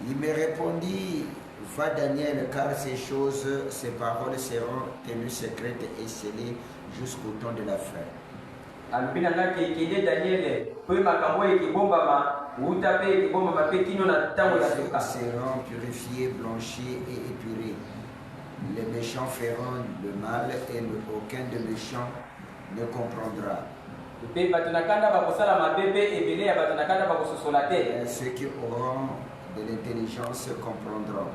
Il me répondit, va Daniel, car ces choses, ces paroles seront tenues secrètes et scellées jusqu'au temps de la fin. Seront purifiés, blanchis et épurés. Les méchants feront le mal et aucun des méchants ne comprendra. Ceux qui auront de l'intelligence comprendront.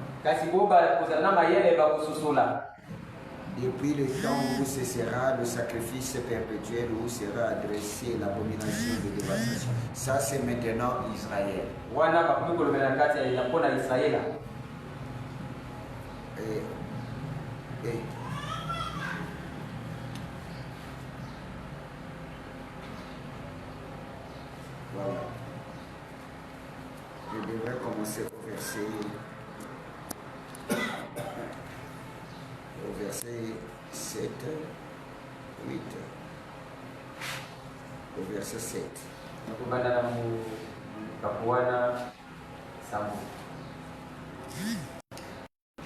Depuis le temps où cessera le sacrifice perpétuel, où sera adressée l'abomination de dévastation. Ça, c'est maintenant Israël. Voilà. Je devrais commencer au verset 7, 8. Au verset 7.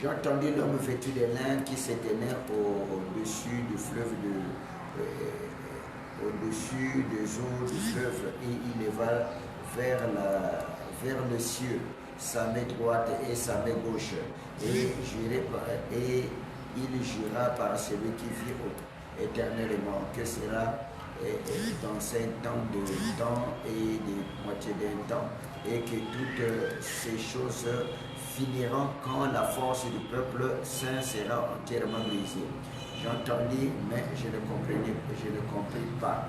J'ai entendu l'homme vêtu de lin qui se tenait au-dessus du fleuve au-dessus des eaux du fleuve, et il leva vers le ciel sa main droite et sa main gauche, et il jura par celui qui vit éternellement que sera dans 5 ans de temps et de moitié d'un temps, et que toutes ces choses finiront quand la force du peuple saint sera entièrement brisée. J'entendis, mais je ne compris pas.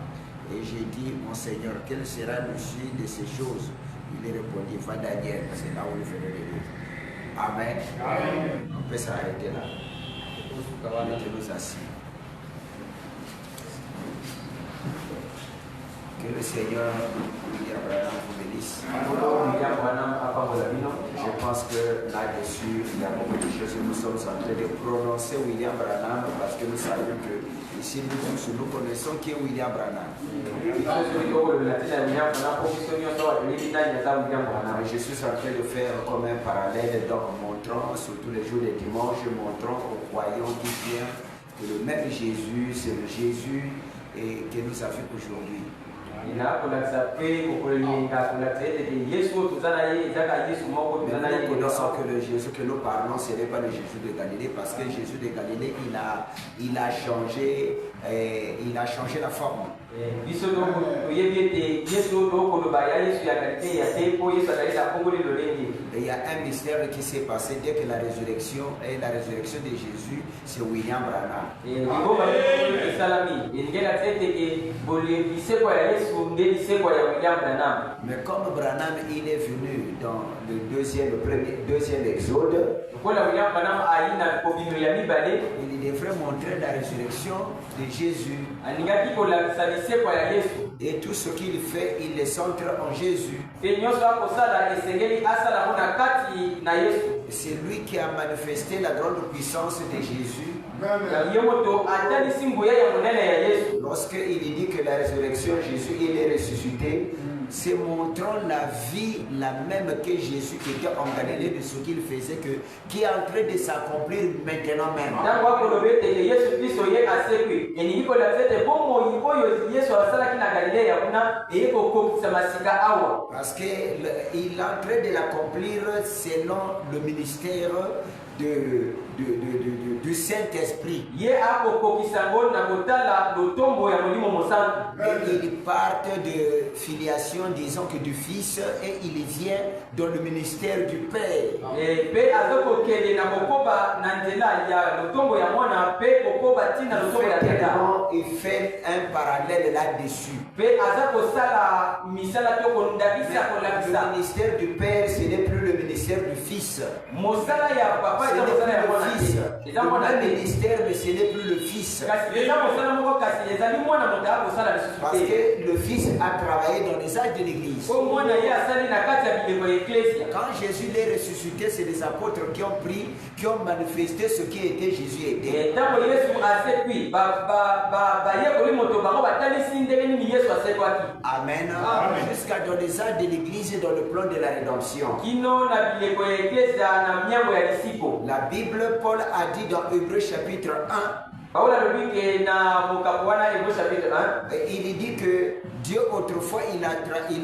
Et j'ai dit, mon Seigneur, quel sera le suite de ces choses? Il répondit, va Daniel, c'est là où il venait de lire. Amen. Amen. On peut s'arrêter là. Mettez-nous assis. Que le Seigneur William Branham vous bénisse. Je pense que là-dessus, il y a beaucoup de choses que nous sommes en train de prononcer William Branham, parce que nous savions que ici nous connaissons qui est William Branham. Je suis en train de faire comme un parallèle, donc montrant, surtout les jours des dimanches, montrant aux croyants qui viennent que le même Jésus, c'est le Jésus que nous avons aujourd'hui. Nous connaissons que le Jésus que nous parlons, ce n'est pas le Jésus de Galilée, parce que Jésus de Galilée, il a changé la forme. Il y a un mystère qui s'est passé dès que la résurrection de Jésus, c'est William Branham. Mais comme Branham, il est venu dans le deuxième exode, il devrait montrer la résurrection de Jésus. Et tout ce qu'il fait, il le centre en Jésus. C'est lui qui a manifesté la grande puissance de Jésus. Lorsqu'il dit que la résurrection, Jésus, il est ressuscité, c'est montrant la vie, la même que Jésus qui était en Galilée, de ce qu'il faisait, qui est en train de s'accomplir maintenant même. Parce qu'il est en train de l'accomplir selon le ministère du Saint-Esprit. Et il part de filiation, disons que du Fils, et il vient dans le ministère du Père. Il fait un parallèle là-dessus. Le ministère du Père, ce n'est plus le ministère du Fils. fils. Le même ministère, mais ce n'est plus le fils. Parce que le fils a travaillé dans les âges de l'église. Quand Jésus l'est ressuscité, c'est les apôtres qui ont pris, qui ont manifesté ce qui était Jésus était. Amen. Jusqu'à dans les âges de l'église et dans le plan de la rédemption. La Bible, Paul a dit dans Hébreux chapitre 1, il dit que Dieu autrefois il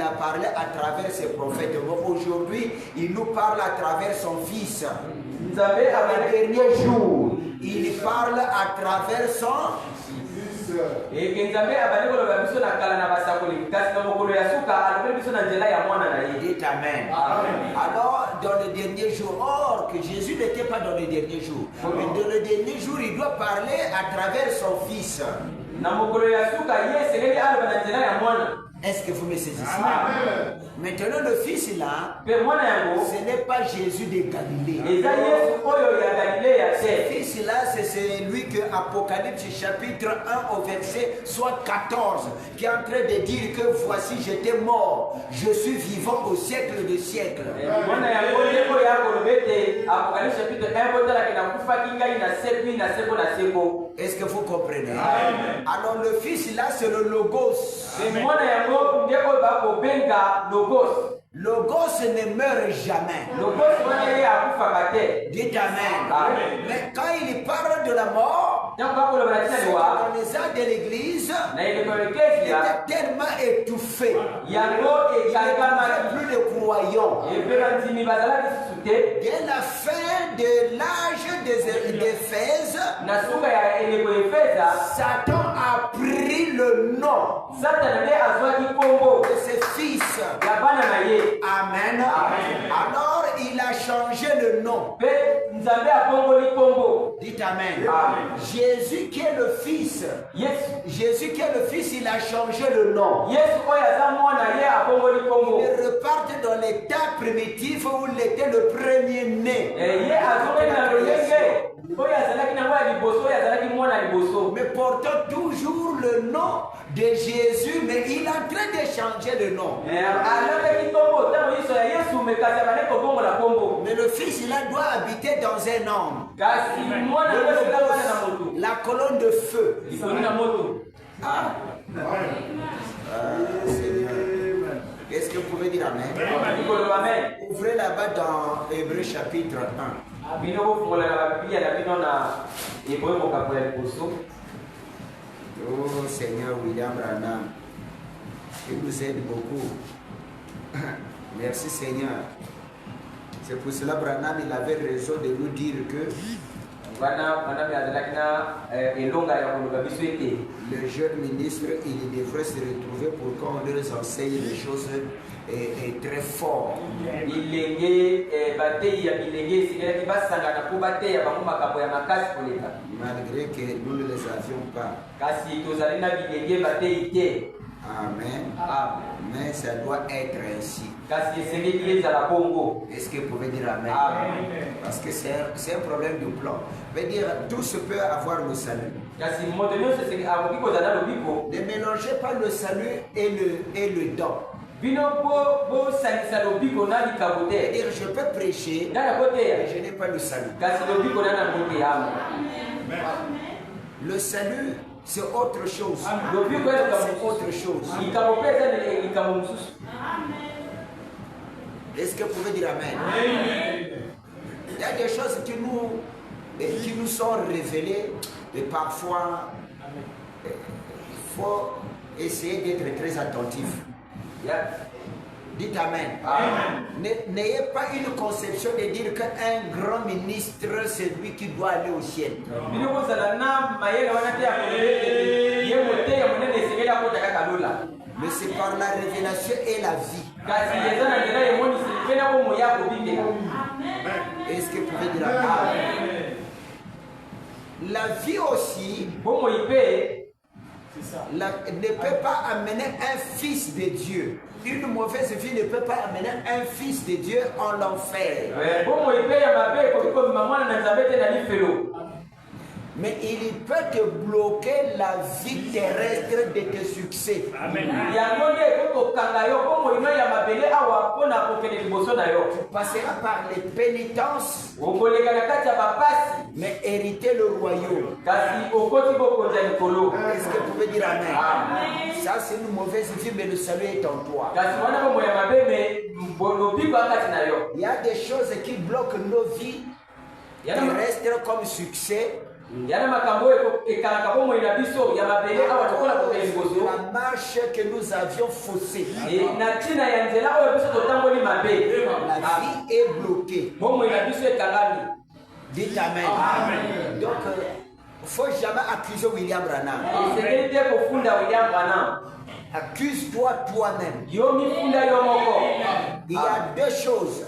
a parlé à travers ses prophètes. Aujourd'hui, il nous parle à travers son Fils. Dans les derniers jours, il parle à travers son Dites Amen. Alors, dans les derniers jours, or que Jésus n'était pas dans les derniers jours, mais dans les derniers jours, il doit parler à travers son Fils. Est-ce que vous me saisissez? Maintenant, le Fils là, ce n'est pas Jésus de Galilée. Ce Fils là, c'est celui que Apocalypse chapitre 1 au verset soit 14, qui est en train de dire que voici j'étais mort, je suis vivant au siècle des siècles. Est-ce que vous comprenez? Alors le Fils là, c'est le Logos. Logos ne meurt jamais. Dites Amen. Mais quand il parle de la mort, dans les âges de l'église, il était tellement étouffé. Il n'y avait plus de croyants. Dès la fin de l'âge d'Éphèse, Satan a pris le nom de ses fils. Amen. Alors il a changé le nom. Dites Amen. Jésus qui est le Fils. Jésus qui est le Fils, il a changé le nom. Il repart dans l'état primitif où il était le premier-né. Mais portant toujours le nom de Jésus, mais il est en train de changer le nom. Mais le Fils, il doit habiter dans un homme. La colonne de feu. Qu'est-ce que vous pouvez dire Amen? Ouvrez là-bas dans Hébreux chapitre 1. Oh Seigneur William Branham, il nous aide beaucoup. Merci Seigneur. C'est pour cela Branham il avait raison de nous dire que le jeune ministre il devrait se retrouver pour qu'on leur enseigne des choses très fortes. Malgré que nous ne les avions pas. Amen. Mais ça doit être ainsi. Est-ce que vous pouvez dire Amen? Parce que c'est un problème de plan. Veut dire tout se peut avoir le salut. Ne mélangez pas le salut et le don. C'est-à-dire je peux prêcher, mais je n'ai pas le salut. Le salut, c'est autre chose. C'est autre chose. Est-ce que vous pouvez dire Amen? Il y a des choses qui nous sont révélées et parfois il faut essayer d'être très attentif. Dites Amen. N'ayez pas une conception de dire qu'un grand ministre, c'est lui qui doit aller au ciel. Mais c'est par la révélation et la vie. Est-ce que vous pouvez dire Amen? La vie aussi, ne peut pas amener un fils de Dieu. Une mauvaise vie ne peut pas amener un fils de Dieu en l'enfer. Mais il peut te bloquer la vie terrestre de tes succès. Amen. Tu passeras par les pénitences, mais hériter le royaume. Est-ce que vous pouvez dire amen? Ça c'est une mauvaise vie, mais le salut est en toi. Il y a des choses qui bloquent nos vies terrestres comme succès. La marche que nous avions faussée. La vie est bloquée. Dites amen. Donc, il ne faut jamais accuser William Branham. Accuse-toi toi-même. Il y a deux choses.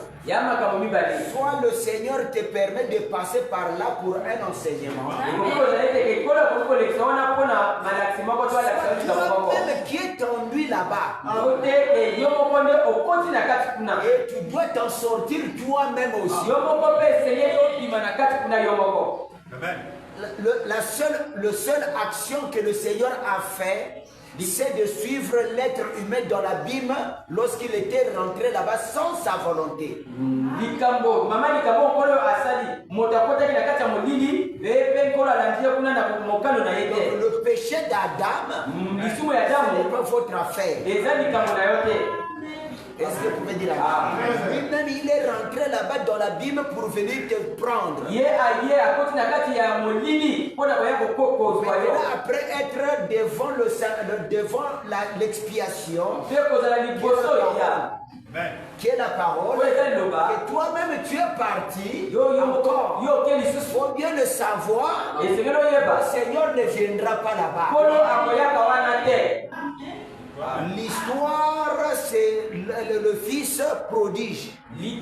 Soit le Seigneur te permet de passer par là pour un enseignement. Toi-même qui est enduit là-bas. Et tu dois t'en sortir toi-même aussi. La seule action que le Seigneur a fait, c'est de suivre l'être humain dans l'abîme lorsqu'il était rentré là-bas sans sa volonté. Le péché d'Adam n'est pas votre affaire. Est-ce que vous pouvez dire lui-même il est rentré là-bas dans l'abîme pour venir te prendre. Après être devant l'expiation, qui est la parole, et toi-même tu es parti, encore, il faut bien le savoir, le Seigneur ne viendra pas là-bas. L'histoire, c'est le fils prodige. Le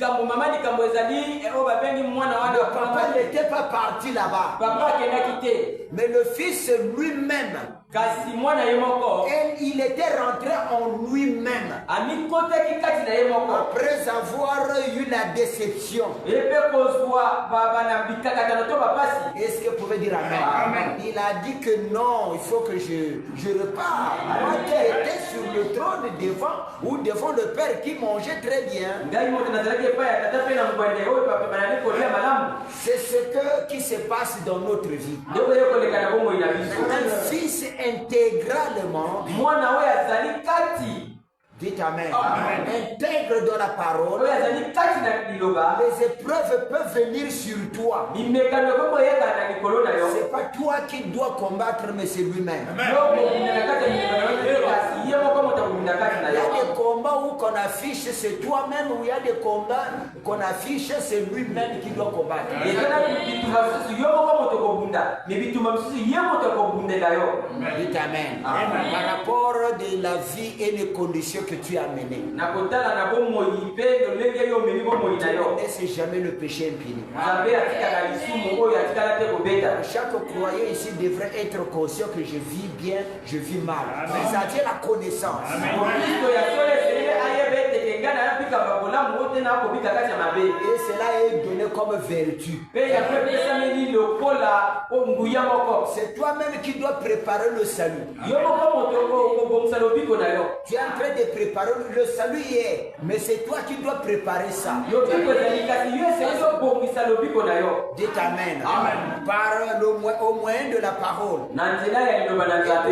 papa n'était pas parti là-bas. Mais le fils lui-même, il était rentré en lui-même. Après avoir eu la déception. Est-ce que vous pouvez dire amen? Il a dit que non, il faut que je repars. Moi qui étais sur le trône devant le Père qui mangeait très bien. C'est ce qui se passe dans notre vie. Un fils intégralement, dites amen, intègre dans la parole, les épreuves peuvent venir sur toi. C'est pas toi qui dois combattre, mais c'est lui-même. Il y a des combats où qu'on affiche, c'est toi-même, où il y a des combats qu'on affiche, c'est lui-même qui doit combattre. Dites amen. Par rapport de la vie et les conditions que tu as menées. Ne laisse jamais le péché impuni. Chaque croyant ici devrait être conscient que je vis bien, je vis mal. C'est-à-dire la connaissance. Et cela est donné comme vertu. C'est toi-même qui dois préparer le salut. Tu es en train de préparer le salut hier, mais c'est toi qui dois préparer ça. Dites amen. Par au moyen de la parole et de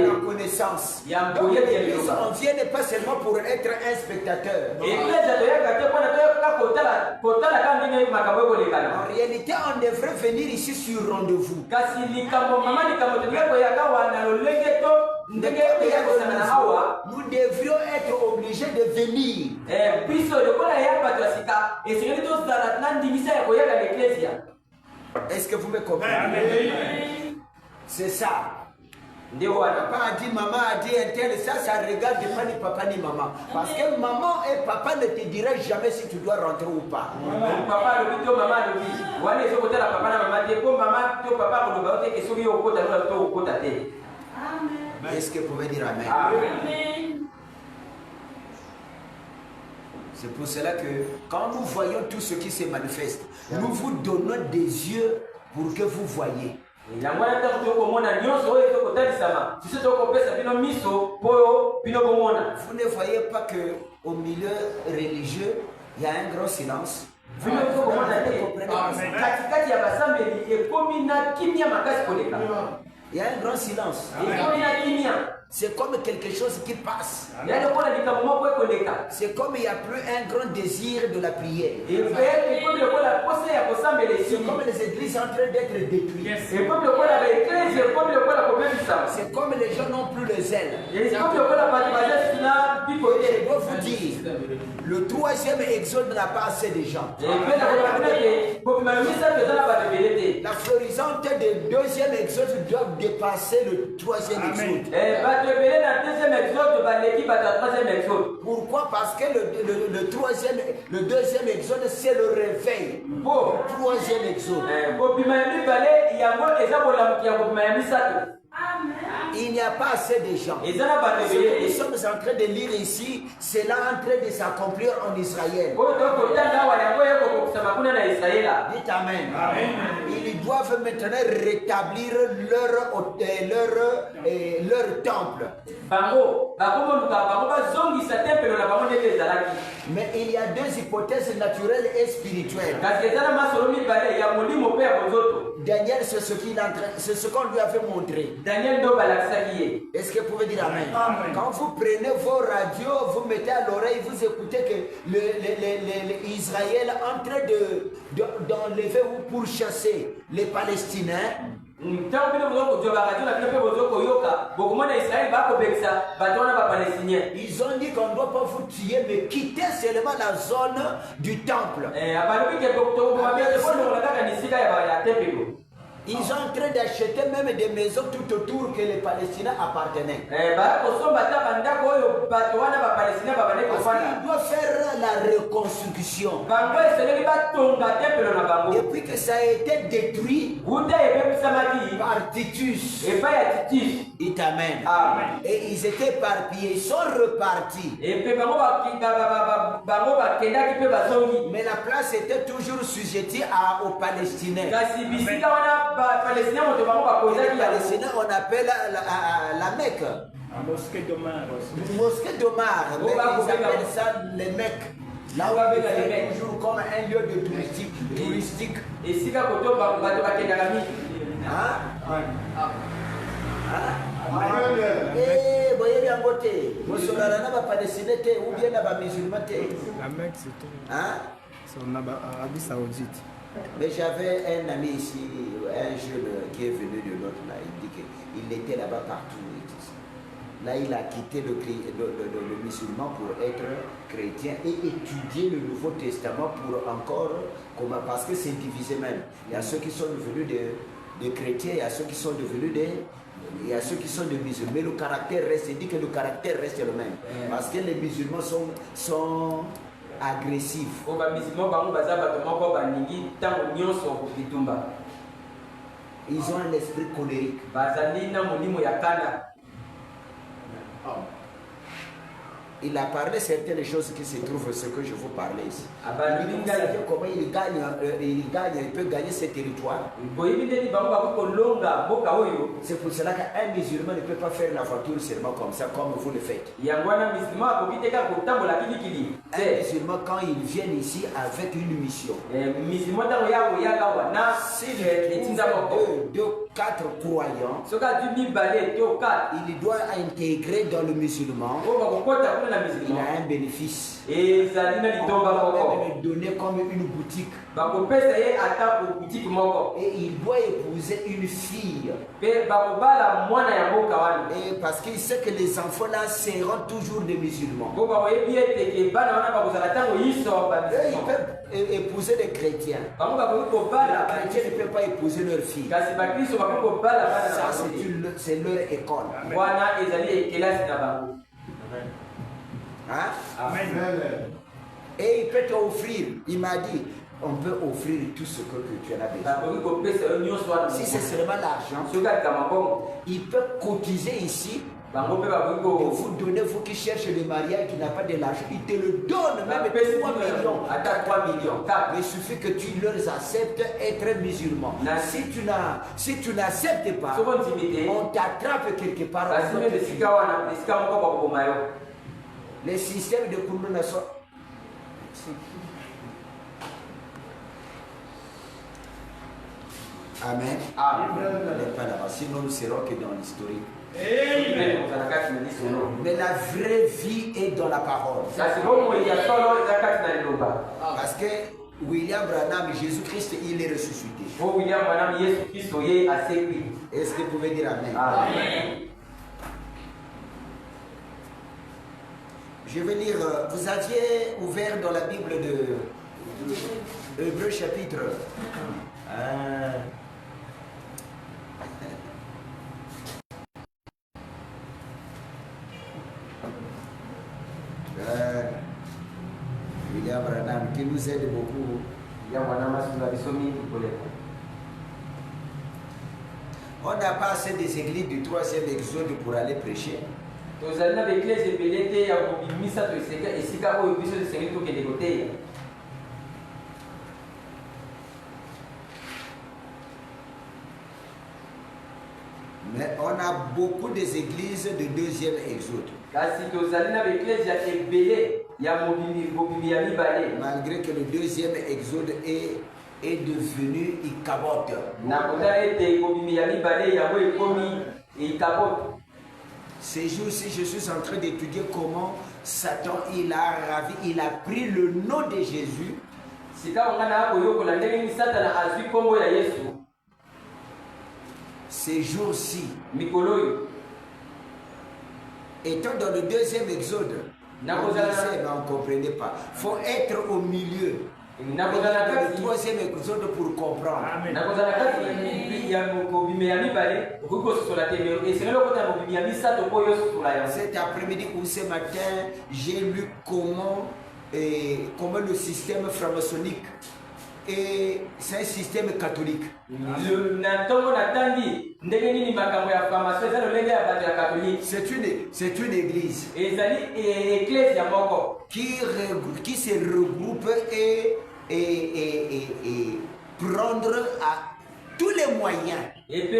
la connaissance. Donc l'église en vient pas seulement pour être un spectateur. En réalité, on devrait venir ici sur rendez-vous. Nous devrions être obligés de venir. Est-ce que vous me comprenez? C'est ça. Papa a dit, maman a dit, un tel, ça regarde pas ni papa ni maman. Parce que maman et papa ne te diraient jamais si tu dois rentrer ou pas. Est-ce que vous pouvez dire Amen? Amen. C'est pour cela que quand nous voyons tout ce qui se manifeste, nous vous donnons des yeux pour que vous voyez. Vous ne voyez pas qu'au milieu religieux, il y a un grand silence. Vous ne comprenez pas. Il y a un grand silence. C'est comme quelque chose qui passe. C'est comme il n'y a plus un grand désir de la prière. C'est comme les églises sont en train d'être détruites. C'est comme les gens n'ont plus le zèle. Je dois vous dire, le troisième exode n'a pas assez de gens. La florisante du deuxième exode doit dépasser le troisième exode. Pourquoi? Parce que le deuxième exode, c'est le réveil. Troisième exode. Il n'y a pas assez de gens. Ce que nous sommes en train de lire ici, c'est là en train de s'accomplir en Israël. Dites Amen. Ils doivent maintenant rétablir leur temple. Mais il y a deux hypothèses naturelles et spirituelles. Daniel, c'est ce qu'on lui avait montré. Est-ce que vous pouvez dire Amen? Quand vous prenez vos radios, vous mettez à l'oreille, vous écoutez que Israël est en train d'enlever ou pourchasser les Palestiniens. Ils ont dit qu'on ne doit pas vous tuer, mais quitter seulement la zone du temple. Ils sont en train d'acheter même des maisons tout autour que les Palestiniens appartenaient. Parce qu'ils doivent faire la reconstruction. Depuis que ça a été détruit par Titus. Dites Amen. Et ils étaient éparpillés, ils sont repartis. Mais la place était toujours sujettée aux Palestiniens. Les Palestiniens, on appelle la Mecque. Mosquée d'Omar. Mosquée d'Omar. Mais ils appellent ça les Mecques. Là où on fait toujours comme un lieu de touristique. Et si vous voyez bien beauté. Vous serez là, Palestiniens ou bien musulmans. La Mecque, c'est tout. C'est en Arabie Saoudite. Mais j'avais un ami ici, un jeune qui est venu de l'autre là, il dit qu'il était là-bas partout. Là, il a quitté le musulman pour être chrétien et étudier le Nouveau Testament pour encore, parce que c'est divisé même. Il y a ceux qui sont devenus des chrétiens, il y a ceux qui sont devenus il y a ceux qui sont des musulmans, mais le caractère reste, il dit que le caractère reste le même. Parce que les musulmans sont agressifs. Ils ont un esprit colérique. Il a parlé certaines choses qui se trouvent ce que je vous parlais ici. Il dit, vous savez comment il peut gagner ce territoire. C'est pour cela qu'un musulman ne peut pas faire la voiture seulement comme ça, comme vous le faites. Un musulman, quand il vient ici avec une mission, s'il trouve 4 croyants, il doit intégrer dans le musulman. Il a un bénéfice. Il va même donner comme une boutique. Et il doit épouser une fille. Et parce qu'il sait que les enfants là seront toujours des musulmans. Ils peuvent épouser des chrétiens. Les chrétiens ne peuvent pas épouser leur fille. Ça, c'est leur école. Hein? Amen. Et il peut t'offrir, il m'a dit, on peut offrir tout ce que tu en as besoin. Si c'est seulement l'argent, il peut cotiser ici vous donnez, vous qui cherchez le mariage, qui n'a pas de l'argent, ils te le donnent, même 3 millions. Attends, 3 millions. Mais il suffit que tu leur acceptes être musulman. Si tu n'acceptes pas, on t'attrape quelque part. Les systèmes de Kounouna sont... Amen. On n'est pas là-bas. Sinon, nous serons que dans l'historique. Mais la vraie vie est dans la parole. Parce que William Branham, Jésus-Christ, il est ressuscité. Est-ce que vous pouvez dire Amen? Amen. Je vais lire, vous aviez ouvert dans la Bible de Hébreux chapitre. William Branham qui nous aide beaucoup. On n'a pas assez des églises du 3e exode pour aller prêcher. Mais on a beaucoup des églises du 2e exode. Malgré que le 2e exode est devenu Ichabod. Ces jours-ci, je suis en train d'étudier comment Satan il a pris le nom de Jésus. Ces jours-ci, étant dans le 2e exode, on ne comprenait pas. Il faut être au milieu. Dans le 3e exode pour comprendre. Cet après-midi ou ce matin, j'ai lu comment le système franc-maçonnique. Et c'est un système catholique. C'est une église qui se regroupe et prendre à tous les moyens. Et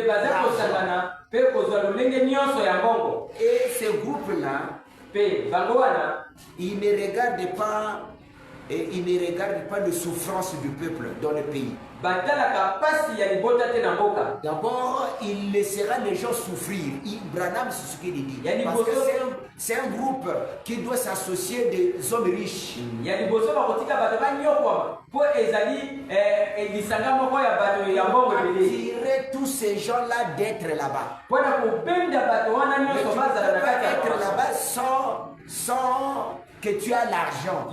ce groupe-là, il ne regarde pas. Et il ne regarde pas les souffrances du peuple dans le pays. D'abord, il laissera les gens souffrir. Branham, c'est ce qu'il dit. Parce que c'est un groupe qui doit s'associer des hommes riches. Attirer tous ces gens-là d'être là-bas. Mais tu ne peux pas être là-bas sans que tu as l'argent.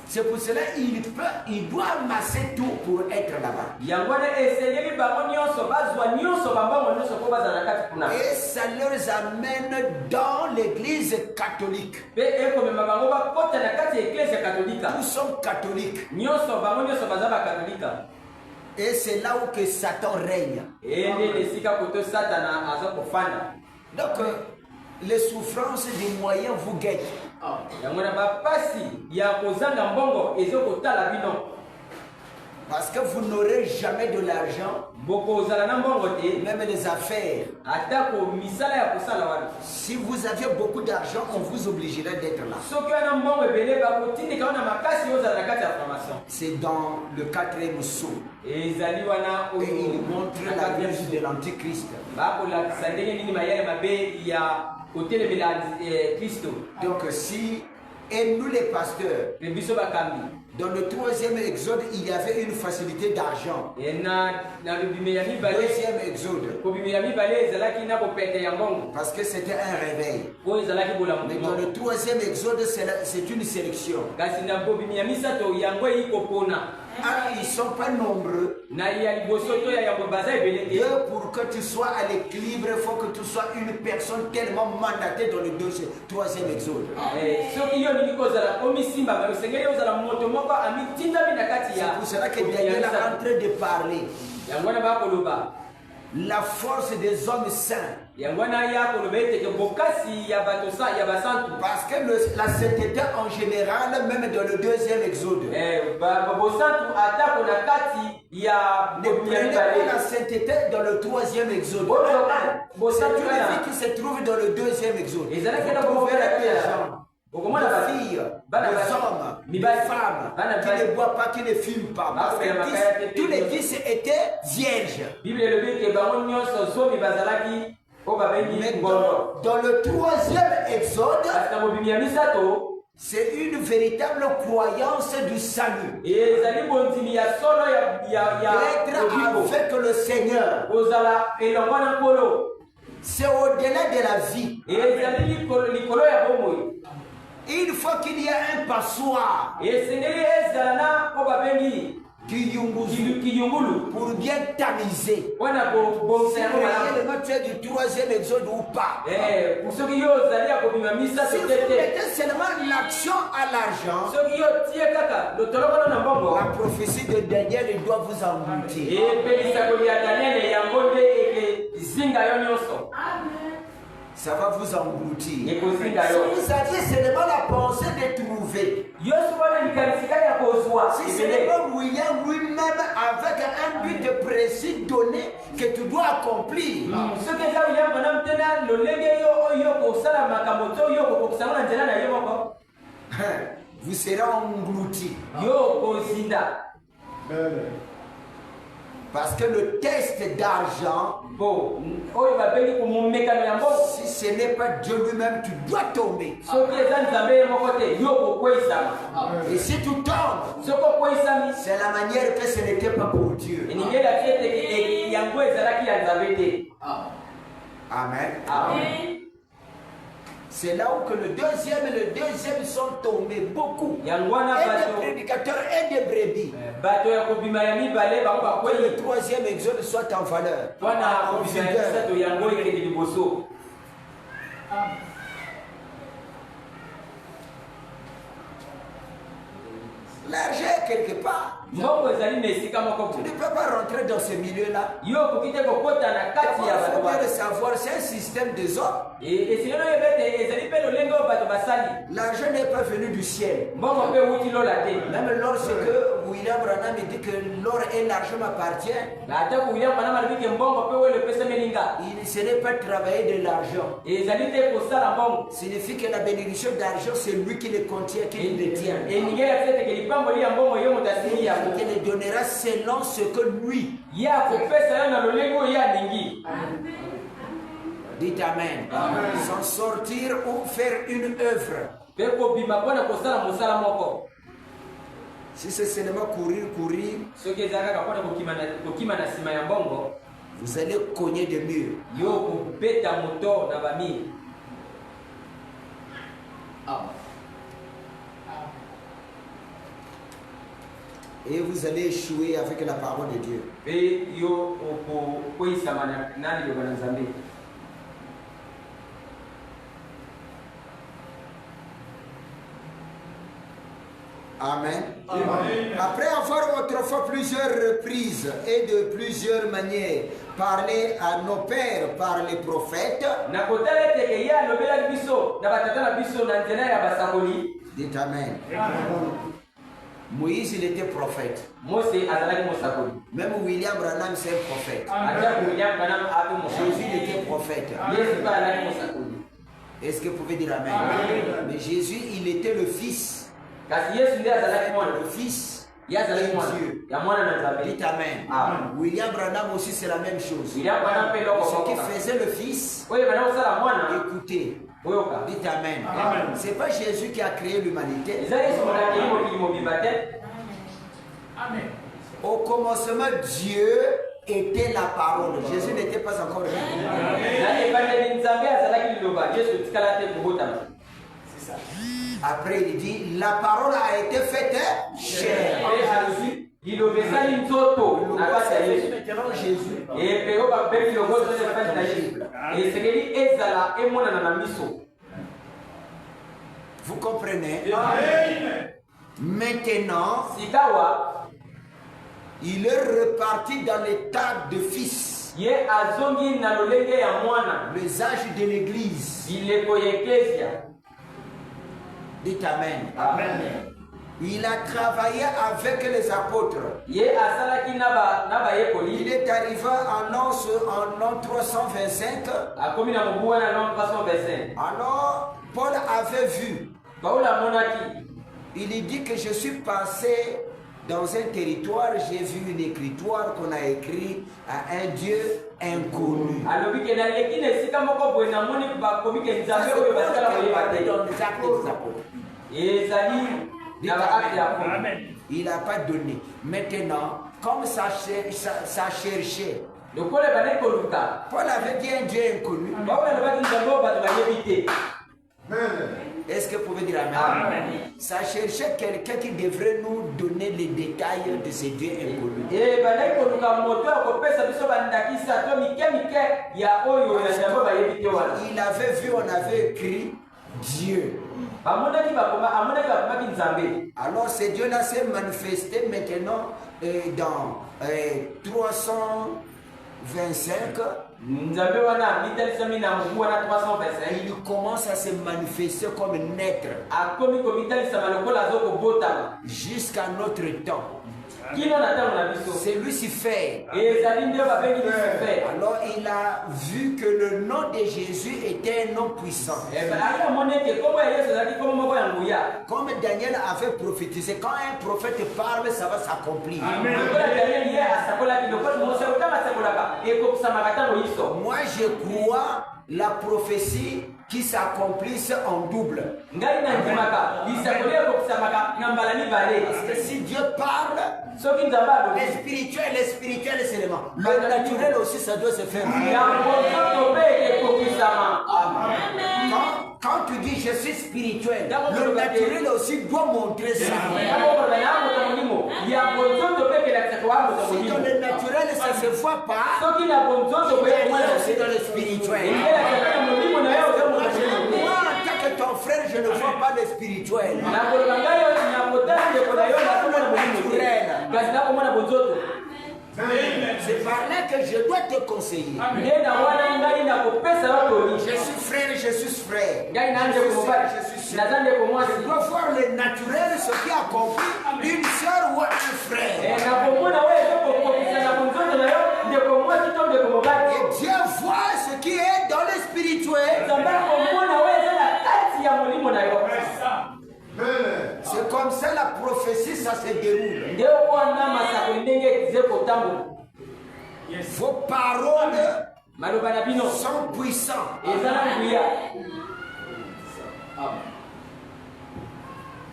C'est pour cela qu'il doit amasser tout pour être là-bas. Et ça leur amène dans l'église catholique. Tous sont catholiques. Et c'est là où que Satan règne. Donc, les souffrances des moyens vous guettent. Parce que vous n'aurez jamais de l'argent, même les affaires. Si vous aviez beaucoup d'argent, on vous obligerait d'être là. C'est dans le 4e sceau. Et il montre la vie de l'Antichrist. Donc si, et nous les pasteurs, dans le 3e exode, il y avait une facilité d'argent. 2e exode, parce que c'était un réveil. Mais dans le 3e exode, c'est une sélection. Ils ne sont pas nombreux. Pour que tu sois à l'équilibre, il faut que tu sois une personne tellement mandatée dans le 3e exode. C'est pour cela que Daniel est en train de parler. la force des hommes saints. Parce que la sainteté en général, même dans le deuxième exode, ne prenez pas la sainteté dans le troisième exode. C'est une vie qui se trouve dans le deuxième exode. Vous verrez les gens, des filles, des hommes, des femmes qui ne boivent pas, qui ne fument pas. Parce que tous les 10 étaient vierges. Mais dans le troisième exode, c'est une véritable croyance du salut. D'être avec le Seigneur. C'est au-delà de la vie. Une fois qu'il y a un passoire pour bien tamiser, si réellement tu es du troisième exode ou pas. Si vous mettez seulement l'action à l'argent, la prophétie de Daniel doit vous engloutir. Ça va vous engloutir. Si vous aviez seulement la pensée de trouver, si ce n'est pas William lui-même avec un but précis donné que tu dois accomplir, vous serez englouti. Parce que le test d'argent, si ce n'est pas Dieu lui-même, tu dois tomber. Et si tu tombes, c'est la manière que ce n'était pas pour Dieu. Amen. Amen. C'est là où que le deuxième sont tombés beaucoup. Et des prédicateurs et des brebis. Que le troisième exode soit en valeur. En vigueur. L'argent est quelque part. Tu ne peux pas rentrer dans ce milieu-là. Il faut bien le savoir, c'est un système des hommes. L'argent n'est pas venu du ciel. Même lorsque William Branham dit que l'or et l'argent m'appartiennent, ce n'est pas travailler de l'argent. Signifie que la bénédiction d'argent, c'est lui qui le contient, qui le détient. Il le donnera selon ce que lui. Dites Amen. Sans sortir ou faire une œuvre. Si c'est seulement courir, vous allez cogner des murs. Et vous allez échouer avec la parole de Dieu. Amen. Amen. Après avoir autrefois plusieurs reprises et de plusieurs manières parlé à nos pères par les prophètes, dites Amen. Moïse, il était prophète. Même William Branham, c'est un prophète. Jésus, il était prophète. Est-ce que vous pouvez dire Amen? Mais Jésus, il était le fils. Le fils et Dieu. Dites Amen. William Branham aussi, c'est la même chose. Ce qui faisait le fils, écoutez. Dites Amen. Ce n'est pas Jésus qui a créé l'humanité. Au commencement, Dieu était la parole. Jésus n'était pas encore là. C'est ça. Après, il dit, la parole a été faite chair. Vous comprenez? Maintenant, il est reparti dans l'état de fils. Ye azongi na lolenge ya mwana. Les âges de l'église. Bileko ya eklesia. Dites Amen. Amen. Il a travaillé avec les apôtres. Ye asalaki na ba yekoli. Il est arrivé en an 325. Akomi na mobuwa na l'an 325. Alors, Paul avait vu. Paula monaki. Il dit que je suis passé dans un territoire, j'ai vu une écritoire qu'on a écrit à un Dieu inconnu. Dans les actes des apôtres. Il n'a pas donné. Maintenant, comme ça cherchait, Paul avait dit un Dieu inconnu. Est-ce que vous pouvez dire Amen? Amen. Ça cherchait quelqu'un qui devrait nous donner les détails de ces dieux inconnus. Il avait vu, on avait écrit Dieu. Alors ce Dieu-là s'est manifesté maintenant dans 325. Il commence à se manifester comme un être jusqu'à notre temps. C'est Lucifer. Alors il a vu que le nom de Jésus était un nom puissant. Comme Daniel avait prophétisé, quand un prophète parle, ça va s'accomplir. Moi je crois la prophétie qui s'accomplisse en double. Parce que si Dieu parle, les spirituels seulement. Le naturel aussi, ça doit se faire. Quand tu dis je suis spirituel, le naturel aussi doit montrer ça. Si dans le naturel ça ne se voit pas, il y a aussi dans le spirituel. Moi, en tant que ton frère, je ne vois pas le spirituel. C'est par là que je dois te conseiller. Je suis frère, je suis frère. Je dois voir le naturel, ce qui a compris une soeur ou un frère. Et Dieu voit ce qui est dans le spirituel. C'est comme ça la prophétie, ça se déroule. Vos paroles sont puissantes.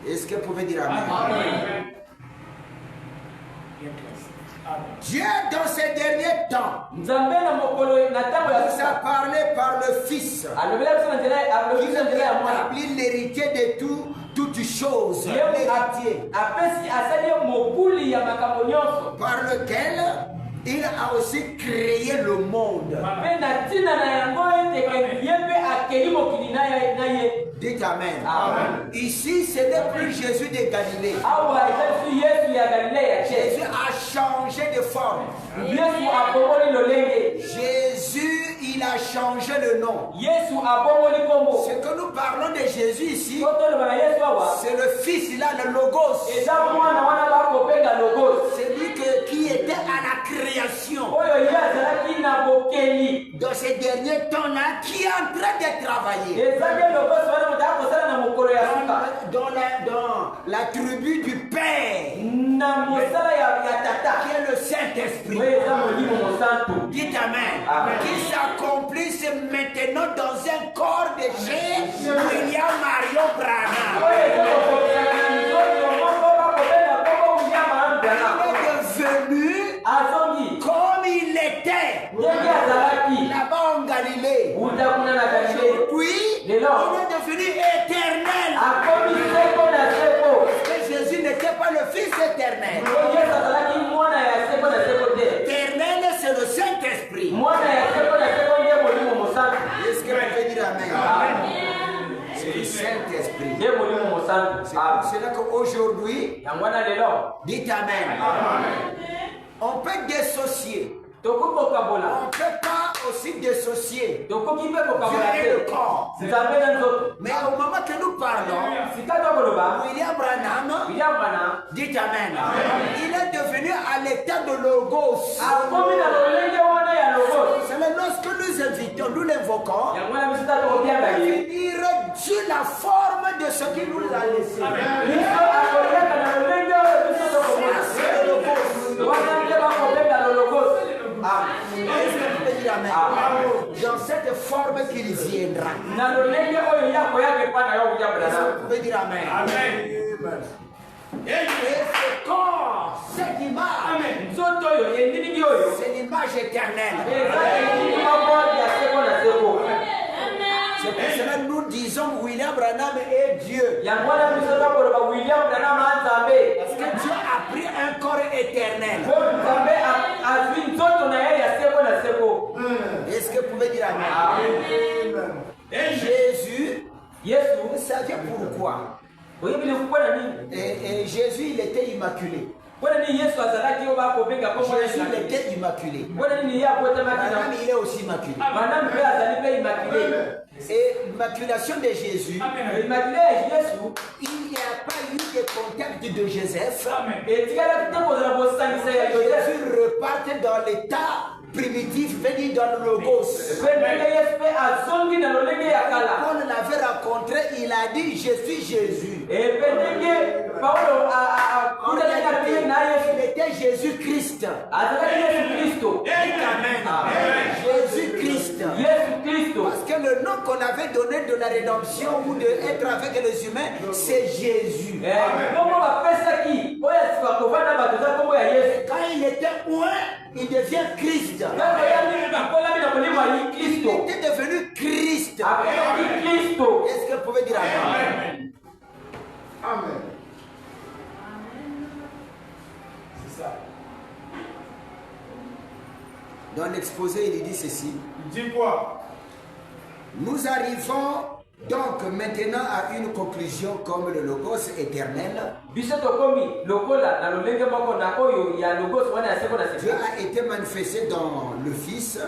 Est-ce que vous pouvez dire Amen? Dieu, dans ces derniers temps, nous a parlé par le Fils. Il a établi l'héritier de toutes choses. Par lequel il a aussi créé le monde. Dites Amen. Amen. Ici, ce n'est plus Jésus de Galilée. Jésus a changé de forme. Jésus, il a changé le nom. Ce que nous parlons de Jésus ici, c'est le Fils, il a le Logos. C'est lui qui était à la création. Dans ces derniers temps-là, qui est en train de travailler. Dans la tribu du Père, qui est le Saint-Esprit. Dites Amen. Amen. Qui s'accomplisse maintenant dans un corps de chair où il y a Marion Branham. Il est devenu comme il était là-bas en Galilée. Aujourd'hui, il est devenu éternel. Parce que Jésus n'était pas le Fils éternel. Éternel, c'est le Saint-Esprit. Est-ce que vous pouvez dire Amen? C'est le Saint-Esprit. C'est là qu'aujourd'hui, dites Amen. On peut dissocier On ne peut pas aussi dissocier Dieu et le corps. Mais au moment que nous parlons, William Branham, dites Amen, il est devenu à l'état de logos. C'est lorsque nous invitons, nous l'invoquons, il va venir sur la forme de ce qu'il nous a laissé. C'est le logos. Dans cette forme qu'il viendra. Vous pouvez dire Amen. Amen. Et ce corps, cette image, c'est l'image éternelle. C'est pour cela que nous disons William Branham est Dieu. Parce que Dieu a pris un corps éternel. Est-ce que vous pouvez dire Amen? Et Jésus, vous savez pourquoi? Et Jésus, il était immaculé. Jésus, il était immaculé. Madame, il est aussi immaculé. Et l'immaculation de Jésus, il n'y a pas eu de contact de Joseph. Jésus repart dans l'état primitif, venu dans le logos. Paul l'avait rencontré, il a dit je suis Jésus. Il était Jésus-Christ. Jésus-Christ. Parce que le nom qu'on avait donné de la rédemption ou d'être avec les humains, c'est Jésus. Quand il était loin, il devient Christ. Il était devenu Christ. Est-ce que vous pouvez dire Amen? Amen. C'est ça. Dans l'exposé, il dit ceci. Il dit quoi? Nous arrivons donc maintenant à une conclusion comme le logos éternel. Dieu a été manifesté dans le Fils.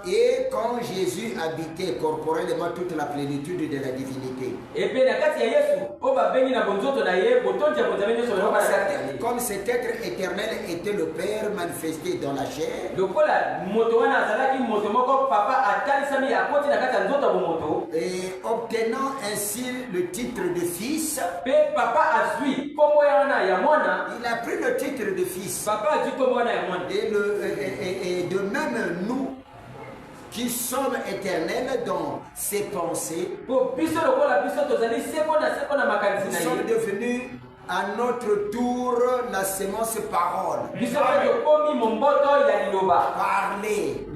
Et quand Jésus habitait corporellement toute la plénitude de la divinité. Comme cet être éternel était le Père manifesté dans la chair. Et obtenant ainsi le titre de fils, il a pris le titre de fils. Et de même nous qui sommes éternels dans ses pensées, nous sommes devenus à notre tour la sémence parole. Parler.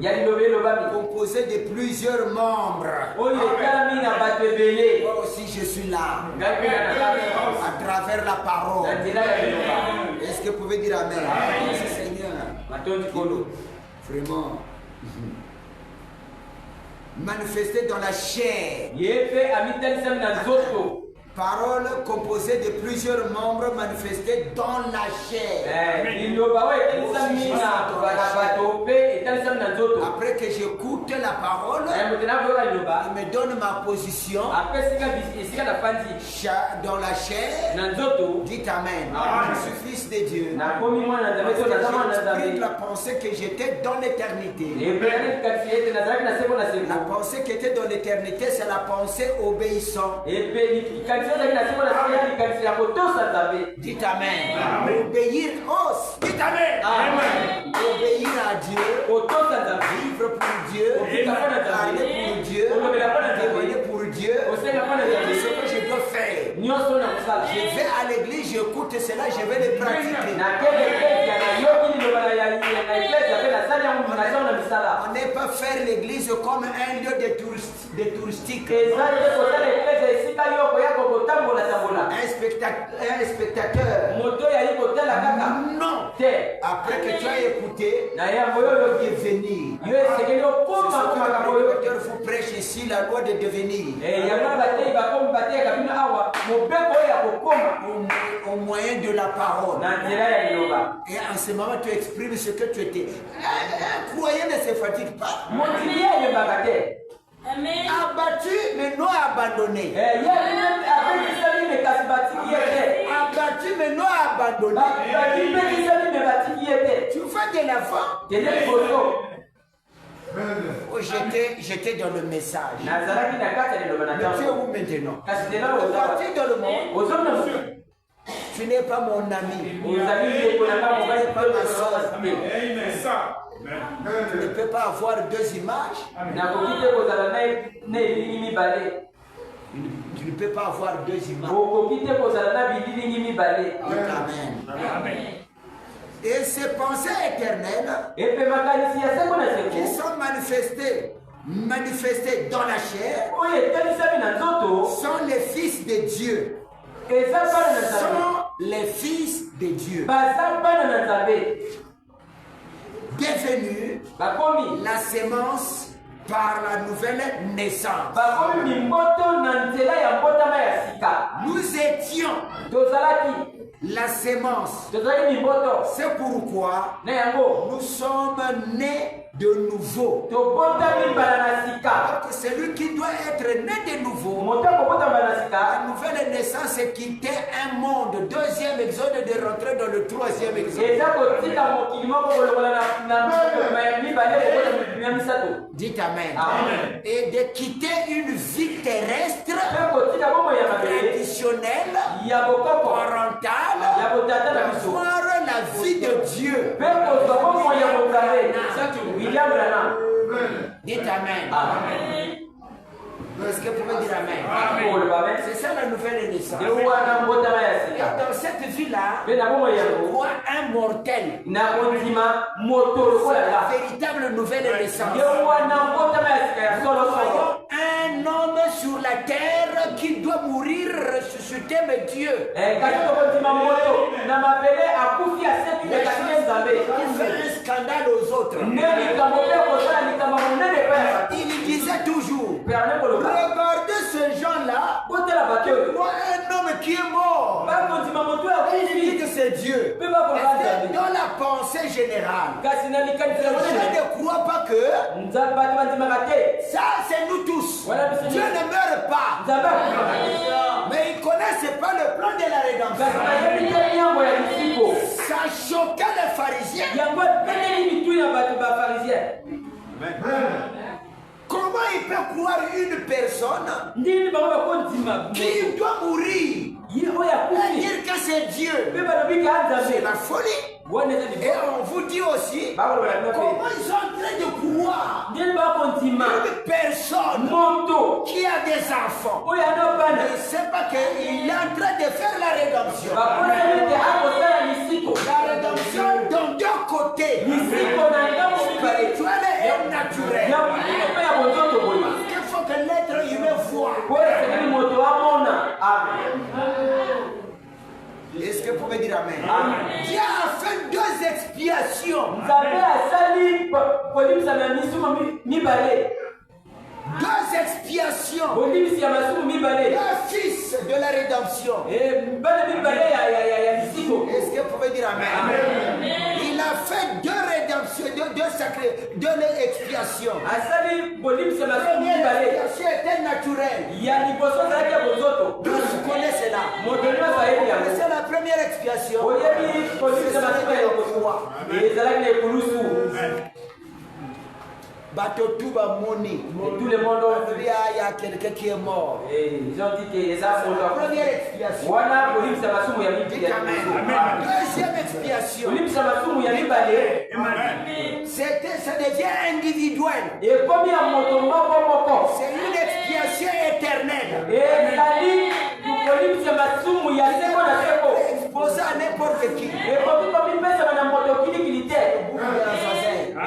Composé de plusieurs membres. Moi aussi je suis là. À travers la parole. Est-ce que vous pouvez dire Amen? Merci Seigneur. Vraiment. Manifesté dans la chair. Parole composée de plusieurs membres manifestés dans la chair. Après que j'écoute la parole, il me donne ma position dans la chair. Dites Amen. Je suis fils de Dieu. J'ai pris la pensée que j'étais dans l'éternité. La pensée qui était dans l'éternité, c'est la pensée obéissante. Dites Amen. Obéir, dites Amen. Obéir à Dieu, vivre pour Dieu, parler pour Dieu, témoigner pour Dieu, c'est ce que je dois faire. Je vais à l'église, j'écoute cela, je vais le pratiquer. On n'est pas faire l'église comme un lieu de touristique. Un spectateur. Non. Après que tu as écouté, il faut devenir. C'est ce que le prédicateur vous prêche ici, la loi de devenir. moyen de la parole. na nzela ya liloba. Et en ce moment, tu exprimes ce que tu étais. Un croyant ne se fatigue pas. Mokili ye ayembaka te. Abattu, mais non abandonné. Ye apekisami me kasi batiki ye te. Abattu, mais non abandonné. Bapekisami me batiki ye te. Tu fais de l'enfant. Kende liboso. Oh, j'étais dans le message. Nazalaki na kati ya liloba na Mais tu es ntango. où maintenant? Kasi lelo Parti dans le monde. ozomna Tu n'es pas mon ami. ozali ndeko na ntango mobali Pas ma soeur. pe. Tu ne peux pas avoir deux images. Nakoki te kozala na elilingi mibale. Tu ne peux pas avoir deux images. Okoki te kozala na bililingi mibale. Amen. Et ces pensées éternelles Epe makanisi ya seko na qui seko sont manifestées dans la chair oyo etalisami na nzoto sont les fils de Dieu. eza bana na nzambe. Sont les fils de Dieu. Baza bana na nzambe. Devenus Bakomi la sémence par la nouvelle naissance. bakomi mimboto na nzela ya mbotama ya sika. Nous étions Tozalaki la sémence. tozalaki mimboto C'est pourquoi na yango nous sommes nés de nouveau. tobotami mbala na sika. Donc celui qui doit être né de nouveau, Moto akobota mbala na sika. la nouvelle naissance, c'est quitter un monde. Deuxième exode de rentrer dans le troisième exode. Eza kotika mokili moko kolongola na mibale kobota ya misato. Dites Amen. Amen. Et de quitter une vie terrestre Mpe kotika bomoi ya mabele traditionnelle, ya bokoko parentale, ya botata na biso. voir la vie de Dieu. Mpe kozwa bomoi ya bozabe. William Branham. Dites Amen. Amen. Est-ce que vous pouvez dire Amen? Koloba amen. C'est ça la nouvelle naissance. Ye wana mbotama ya Et sika. dans cette vie-là, Mpe na bomoi je yango vois un mortel. na kondima moto lokola La la. véritable nouvelle naissance. Ye wana mbotama ya sika ya solo solo. Voyons un homme sur la terre qui doit mourir, ressuscité, mais Dieu. Kasi tokondima moto na mabele akufi aseki na kasi ya nzambe. Il fait un scandale aux autres. Nde likambo mpe kosala likambo monene mpe ya bato. Il disait toujours, Mpe ane koloba. regardez ces gens-là, Botela bato oyo. voit un homme qui est mort. Bakondima moto ya Et il dit kufi. que c'est Dieu. Mpe bakoloba Est-ce que nzambe. dans la pensée générale, Kasi na likanisi ya les gens monene. ne croient pas que Nzambe bato bandimaka te. ça, c'est nous tous. Voilà, monsieur. Dieu ne meurt pas. Nzambe akufaka te. Mais ils ne connaissent pas le plan de la Kasi rédemption. nayebi te yango ya lisiko. Ça choquait les pharisiens. Yango ebeteli mitu ya bato bafarisien. Comment il peut croire une personne Ndini bango bakondima qui doit mourir ye oyo et akufi. dire que c'est Dieu? Mpe balobi ka C'est nzambe. la folie. Wana eza Et liboso. on vous dit aussi Bakoloba bino comment mpe. ils sont en train de croire Ndini bakondima une personne moto qui a des enfants. oyo ana bana. Ne sait pas qu'il est en train de faire la rédemption. Bakosali ete akosala lisiko. La rédemption dans deux côtés, Lisiko na ngambo mibale. spirituel et naturel. Ya molimo mpe ya bonzoto boye. Il faut que l'être humain voit. Po esengeli moto amona. Amen. Est-ce que vous pouvez dire Amen? Amen. Dieu a fait deux expiations. Nzambe asali kolimisa na misumu mibale. Deux expiations. Kolimisi ya masumu mibale. Un fils de la rédemption. Bana mibale ya lisiko. Est-ce que vous pouvez dire Amen? Il a fait deux rédemptions, deux expiations. Asali kolimisi ya La masumu première mibale. expiation était naturelle. Ya liboso azalaki ya bonzoto. Tous connaissent cela. Moto nyonso ayebi yango. C'est la première expiation. Oyebi kolimisa ya masumu ya liboso. Ezalaki na ekulusu. Bateau tout va moni. Et tout le monde Il y a quelqu'un qui est mort. ils ont dit que eza moto. Première expiation. Wana kolimisa ya masumu ya Dites mibale. Amen. Deuxième expiation. Kolimisa masumu ya mibale. Ça devient individuel. Ekomi ya moto moko moko. C'est une expiation éternelle. Ezali kolimisa masumu ya seko na seko. Exposé à n'importe qui. Ekomi komipesa na moto kilikili te.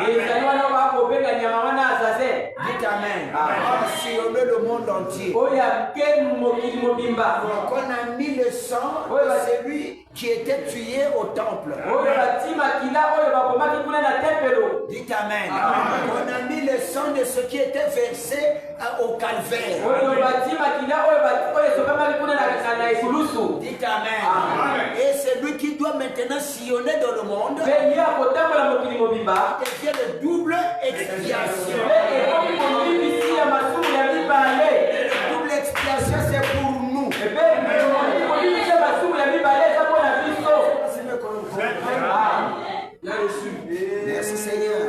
Ezali wana bakobenga nyama wana azaze. Dites Amen. On sillonne le monde entier. Oyo ake mokili mobimba. Donc on a mis le sang de celui qui était tué au temple. Oyo batima kila oyo bakomaki kuna na tempelo. Dites Amen. On a mis le sang de ce qui était versé au calvaire. Oyo batima kila oyo esopamaki kuna na ekulusu. Dites Amen. Et doit maintenant sillonner dans le monde, mpe ye akotambola mokili mobimba devient le double expiation. mpe ekomi komibisi ya masumu ya mibale Double expiation, c'est pour nous. mpe komibisi ya masumu ya mibale eza mpona biso. Merci Seigneur.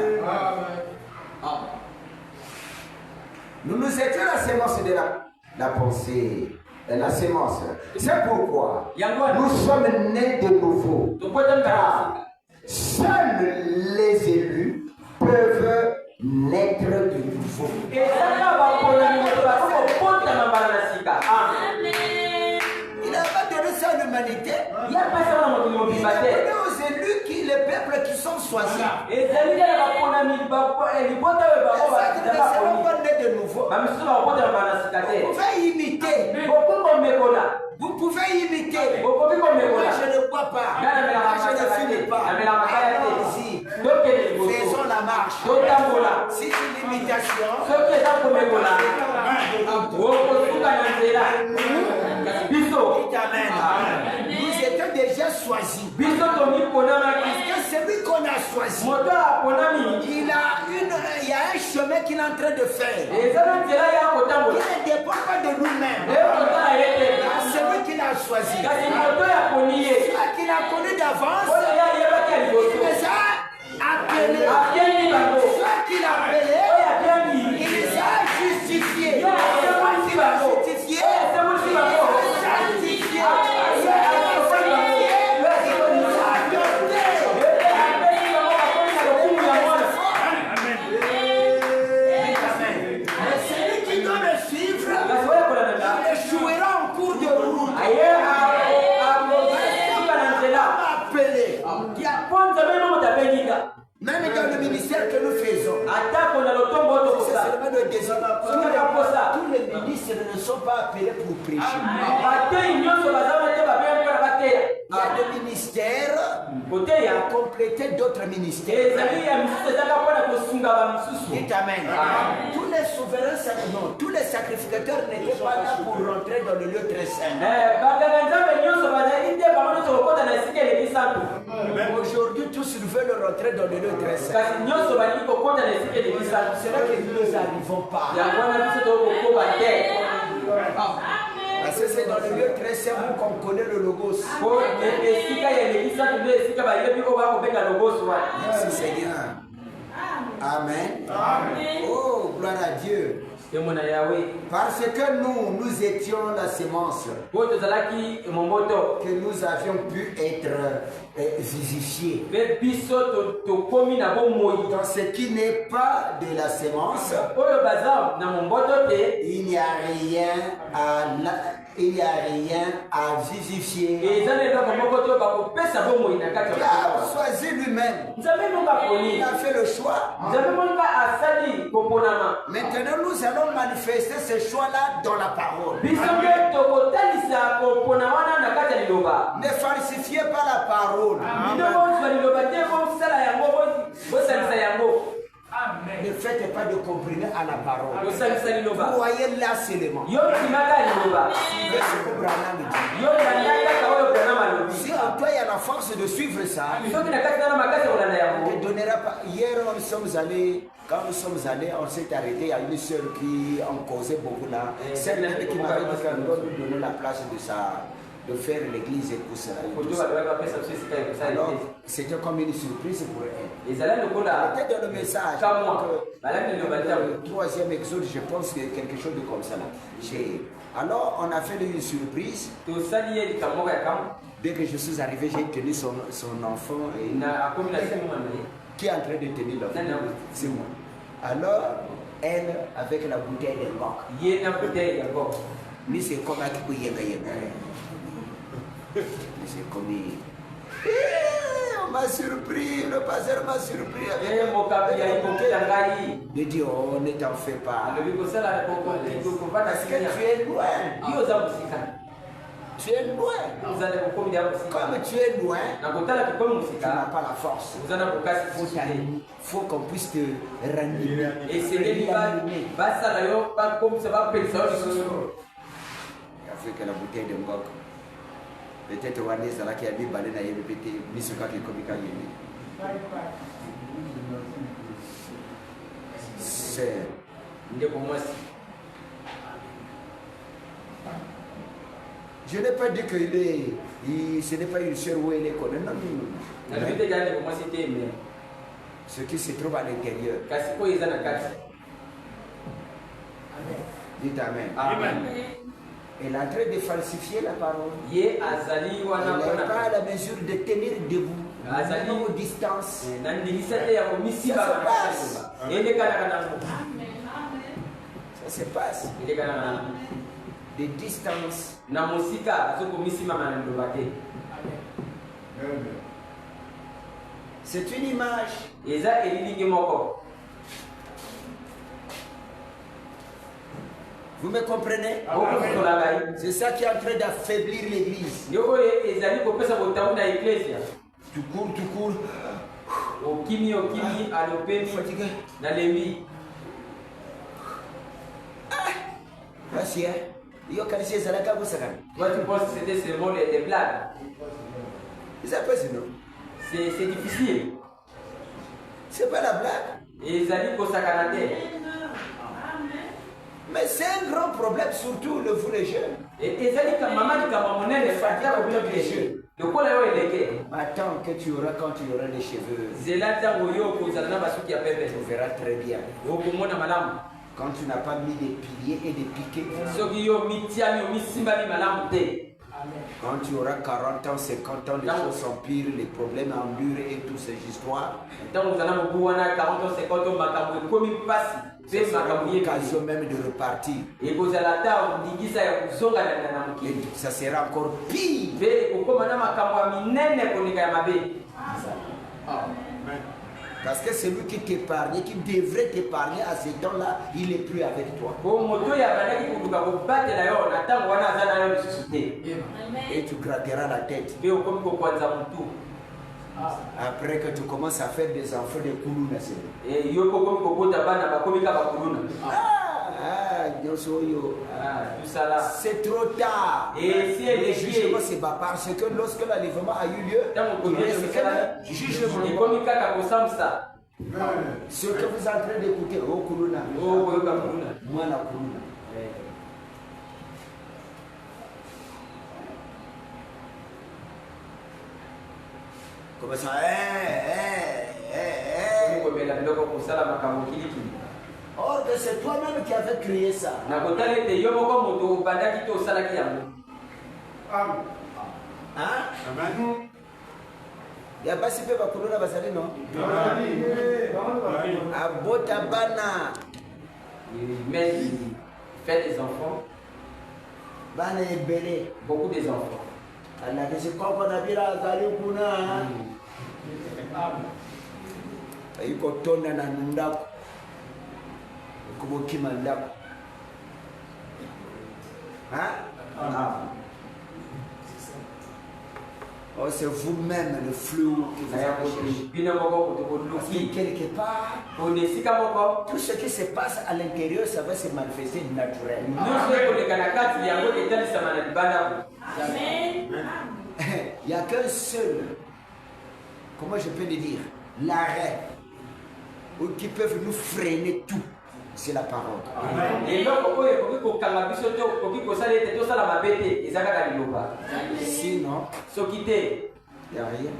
Nous nous étions la sémence de la pensée. La sémence. C'est pourquoi nous sommes nés de nouveau. Car seuls les élus peuvent naître de nouveau. Il n'a pas donné ça à l'humanité. Il a donné aux élus les peuples qui sont choisis. Et ça ne seront pas nés de nouveau. Vous pouvez imiter. Vous pouvez imiter. Moi, je ne crois pas. Moi, je ne fume pas. Allons-y. Faisons la marche. Si c'est l'imitation, nous étions déjà choisis. Parce que celui qu'on a choisi, il y a un chemin qu'il est en train de faire. Il ne dépend pas de nous-mêmes. Celui qu'il a choisi. Celui qu'il a connu d'avance, il les a appelés. Celui qu'il a appelé, il les a justifiés. Il les a justifiés. Même dans le ministère que nous faisons, c'est seulement le désir. Tous les ministres ne sont pas appelés pour prêcher. Il y a des ministères à compléter d'autres ministères. Dites Amen. Tous les souverains, non, tous les sacrificateurs n'étaient pas là pour rentrer dans le lieu très saint. Aujourd'hui, tous ils veulent rentrer dans le lieu très saint. C'est là que nous n'arrivons pas. Parce que c'est dans le lieu très saint qu'on connaît le logos. Merci Seigneur. Amen. Oh, gloire à Dieu. Parce que nous étions la sémence, que nous avions pu être vivifiés. Dans ce qui n'est pas de la sémence, il n'y a rien à vivifier. Il a choisi lui-même. Il a fait le choix. Maintenant, nous allons manifester ce choix-là dans la parole. Ne falsifiez pas la parole. Ne faites pas de comprimer à la parole. Voyez là seulement. Si en toi il y a la force de suivre ça, ne donnera pas. Hier, quand nous sommes allés, on s'est arrêté. Il y a une sœur qui en causait beaucoup là. Celle qui m'avait dit qu'elle doit nous donner la place de faire l'église et tout ça. Alors, c'était comme une surprise pour elle. Peut-être dans le message, le troisième exode, je pense que quelque chose de comme ça. Alors, on a fait une surprise. Dès que je suis arrivé, j'ai tenu son enfant qui est en train de tenir l'enfant. C'est moi. Alors, elle, avec la bouteille de Ngok. Mais c'est comme un qui c'est comme on m'a surpris, le pasteur m'a surpris. Il dit, oh, ne t'en fais pas. Parce que tu es loin. Tu es loin. Comme tu es loin, tu n'as pas la force. Il faut qu'on puisse te ranimer. Avec la bouteille de Ngok. Peut-être Wanda Zala qui a vu Balé na YBPT, Misuka qui est comique à Yémi. C'est. Je n'ai pas dit qu'il est. Ce n'est pas une sœur où elle est connue. Non, non, non. Ce qui se trouve à l'intérieur. Dites Amen. Amen. Elle est en train de falsifier la parole. Elle n'est pas à la mesure de tenir debout. Aux distances. Ça se passe. Des distances. C'est une image. Vous me comprenez? C'est ça qui est en train d'affaiblir l'église. Tu cours. Fatigué. Voici, hein. Toi, tu penses que c'était seulement des blagues? C'est difficile. C'est pas la blague. Mais c'est un grand problème, surtout vous les jeunes. Attends que tu auras quand tu auras les cheveux. Tu verras très bien. Quand tu n'as pas mis des piliers et des piquets. Quand tu auras 40 ans, 50 ans, les choses s'empirent, les problèmes endurent et toutes ces histoires. C'est l'occasion même de repartir. Et ça sera encore pire. Parce que celui qui t'épargnait, qui devrait t'épargner à ce temps-là, il n'est plus avec toi. Et tu gratteras la tête. Après que tu commences à faire des enfants de Koulouna. C'est trop tard. Le jugement, c'est pas parce que lorsque l'enlèvement a eu lieu, il reste que le jugement. Ce que vous êtes en train d'écouter, oh Koulouna, moi la Koulouna. Comment ça? Or que c'est toi-même qui avais créé ça. Hein? Il n'y a pas si peu de Koulouna Basali, non? Abotabana. Mais il fait des enfants. Bana est belé. Beaucoup des enfants. On a dit qu'on a bien allé au Kuna. Il faut tourner dans le ndako. Comment qui m'a ndako? Hein? Oh, c'est vous-même le flou que vous avez cherché. Parce que quelque part, tout ce qui se passe à l'intérieur, ça va se manifester naturellement. Il n'y a qu'un seul, comment je peux le dire, l'arrêt qui peuvent nous freiner tout. C'est la parole. Sinon, il n'y a rien.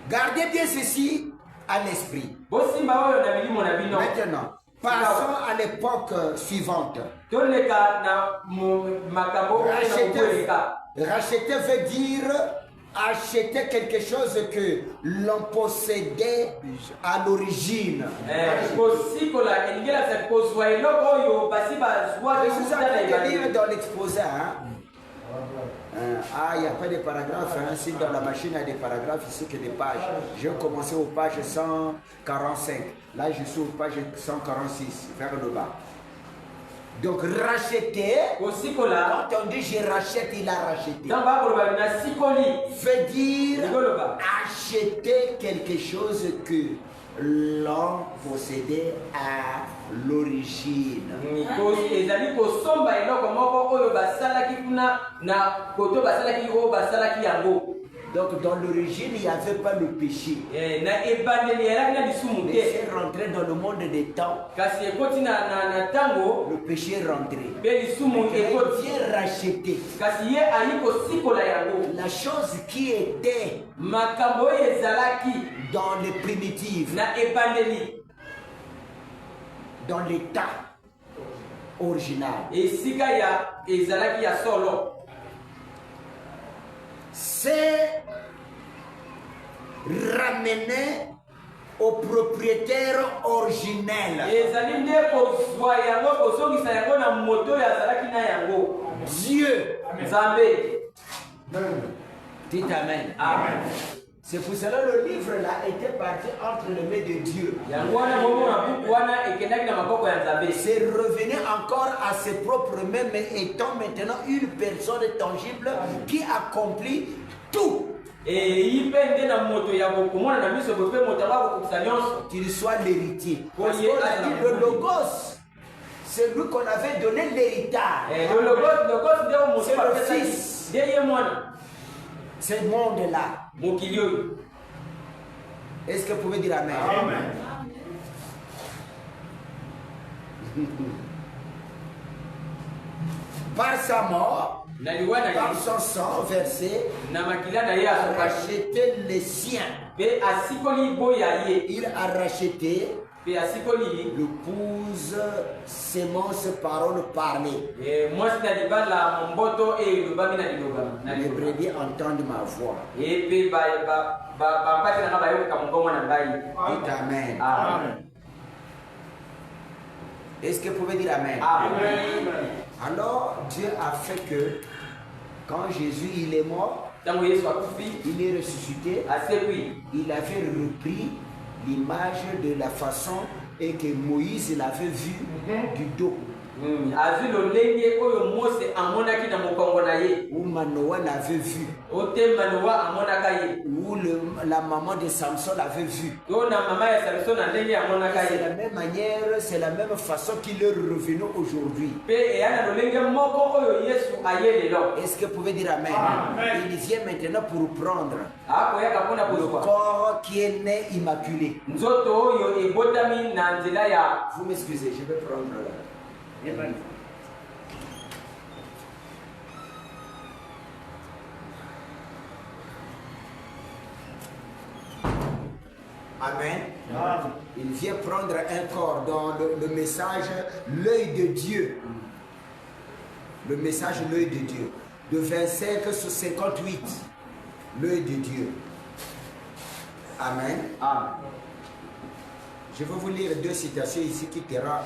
Gardez bien ceci à l'esprit. Maintenant, passons à l'époque suivante. Racheter veut dire acheter quelque chose que l'on possédait à l'origine. Je suis en train de lire dans l'exposé. Il n'y a pas de paragraphe. Si dans la machine il y a des paragraphes, ici que des pages. J'ai commencé aux pages 145. Là, je suis aux pages 146, vers le bas. Donc racheter, kosikola quand on dit je rachète, il a racheté. ntango bakoloba na sikoli Veut dire likoloba acheter quelque chose que l'on possédait à l'origine. ezali kosomba eloko moko oyo basalaki kuna na koto basalaki oyo basalaki yango. Donc dans l'origine, il n'y avait pas le péché. na ebandeli elaki na lisumu Mais te c'est rentré dans le monde des temps. kasi ekoti na ntango Le péché est rentré. mpe lisumu Il ekoti vient racheter. kasi ye ayi kosikola yango. La chose qui était makambo oyo ezalaki dans les primitives, na ebandeli dans l'état original, esika ya ezalaki ya solo c'est ramené au propriétaire originel. ezali nde kozwa yango kozongisa yango na moto oyo azalaki na yango. Dieu. nzambe. Dites Amen. Amen. C'est pour cela que le livre là était parti entre les mains de Dieu. yango wana momo na buku wana ekendaki na maboko ya nzambe. C'est revenu encore à ses propres mains, mais étant maintenant une personne tangible qui accomplit tout. eyi mpe nde na moto ya komona na miso boye mpe moto akokokisa nyonso. Qu'il soit l'héritier. Parce Oui, qu'on a dit le logos, c'est lui qu'on avait donné l'héritage. logos nde moto C'est le bapesaki fils. nde ye mwana Ce monde-là. mokili oyo. Est-ce que vous pouvez dire Amen? Amen. Par sa mort, na liwa na par ye son sang versé, na makila na ye il a asopaki racheté les siens. mpe asikoli boya ye Il a racheté mpe asikoli l'épouse, sémence, parole parlée. mwasi na libala momboto oyo elobami na liloba na Les liloba. brebis entendent ma voix. ye mpe bampasi na nga bayokoka mokongo na ngai. Dites Amen. Amen. Est-ce que vous pouvez dire Amen? Amen. Alors, Dieu a fait que quand Jésus il est mort, ntango yesu akufi il est ressuscité, asekwi il avait repris l'image de la façon et que Moïse l'avait vu du dos, azwi lolenge oyo mose amonaki na mokongo na ye où Manoah l'avait vu, o te manoa amonaka ye où la maman de Samson l'avait vu. to na mama ya samson na ndenge amonaka C'est la ye même manière, c'est la même façon qu'il est revenu aujourd'hui. mpe eya na lolenge moko oyo yesu aye lelo. Est-ce que vous pouvez dire Amen? Il vient maintenant pour prendre akoyaka mpona le kozwa corps qui est né immaculé. nzoto oyo ebotami na nzela ya. Vous m'excusez, je vais prendre là. Amen. Il vient prendre un corps dans le message, l'œil de Dieu. Le message, l'œil de Dieu. De 25 sur 58. L'œil de Dieu. Amen. Je vais vous lire deux citations ici qui sera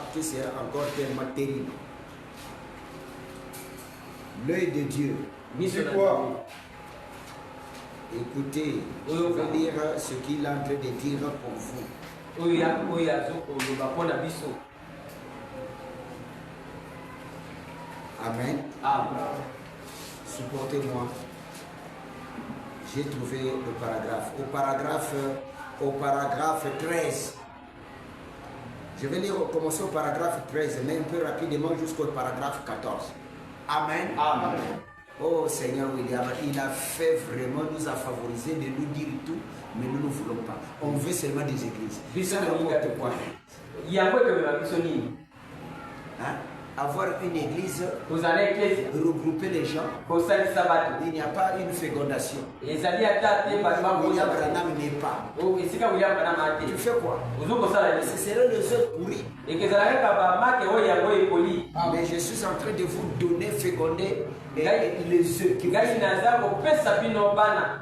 encore tellement terrible. L'œil de Dieu. C'est quoi? Écoutez, je vais lire ce qu'il est en train de dire pour vous. oyo azokoloba mpona biso. Amen. Supportez-moi. J'ai trouvé le paragraphe. Au paragraphe 13. Je vais lire, commencer au paragraphe 13, mais un peu rapidement jusqu'au paragraphe 14. Amen. Amen. Oh Seigneur William, il a fait vraiment, nous a favorisé de nous dire tout, mais nous ne voulons pas. On veut seulement des églises. C'est n'importe quoi. yango ekobema biso nini? Hein? Avoir une église, kozala eklesi regrouper les gens, kosalisa bato il n'y a pas une fécondation. ezali ata te bato William bakoya Branham n'est pas. esika william branham Tu ate fais quoi? ozokosala Ce nini? serait les œufs pourris. ekezala kaka bamake oyo yango ekoli. Mais je suis en train de vous donner, féconder les œufs. ngai naza kopesa bino bana.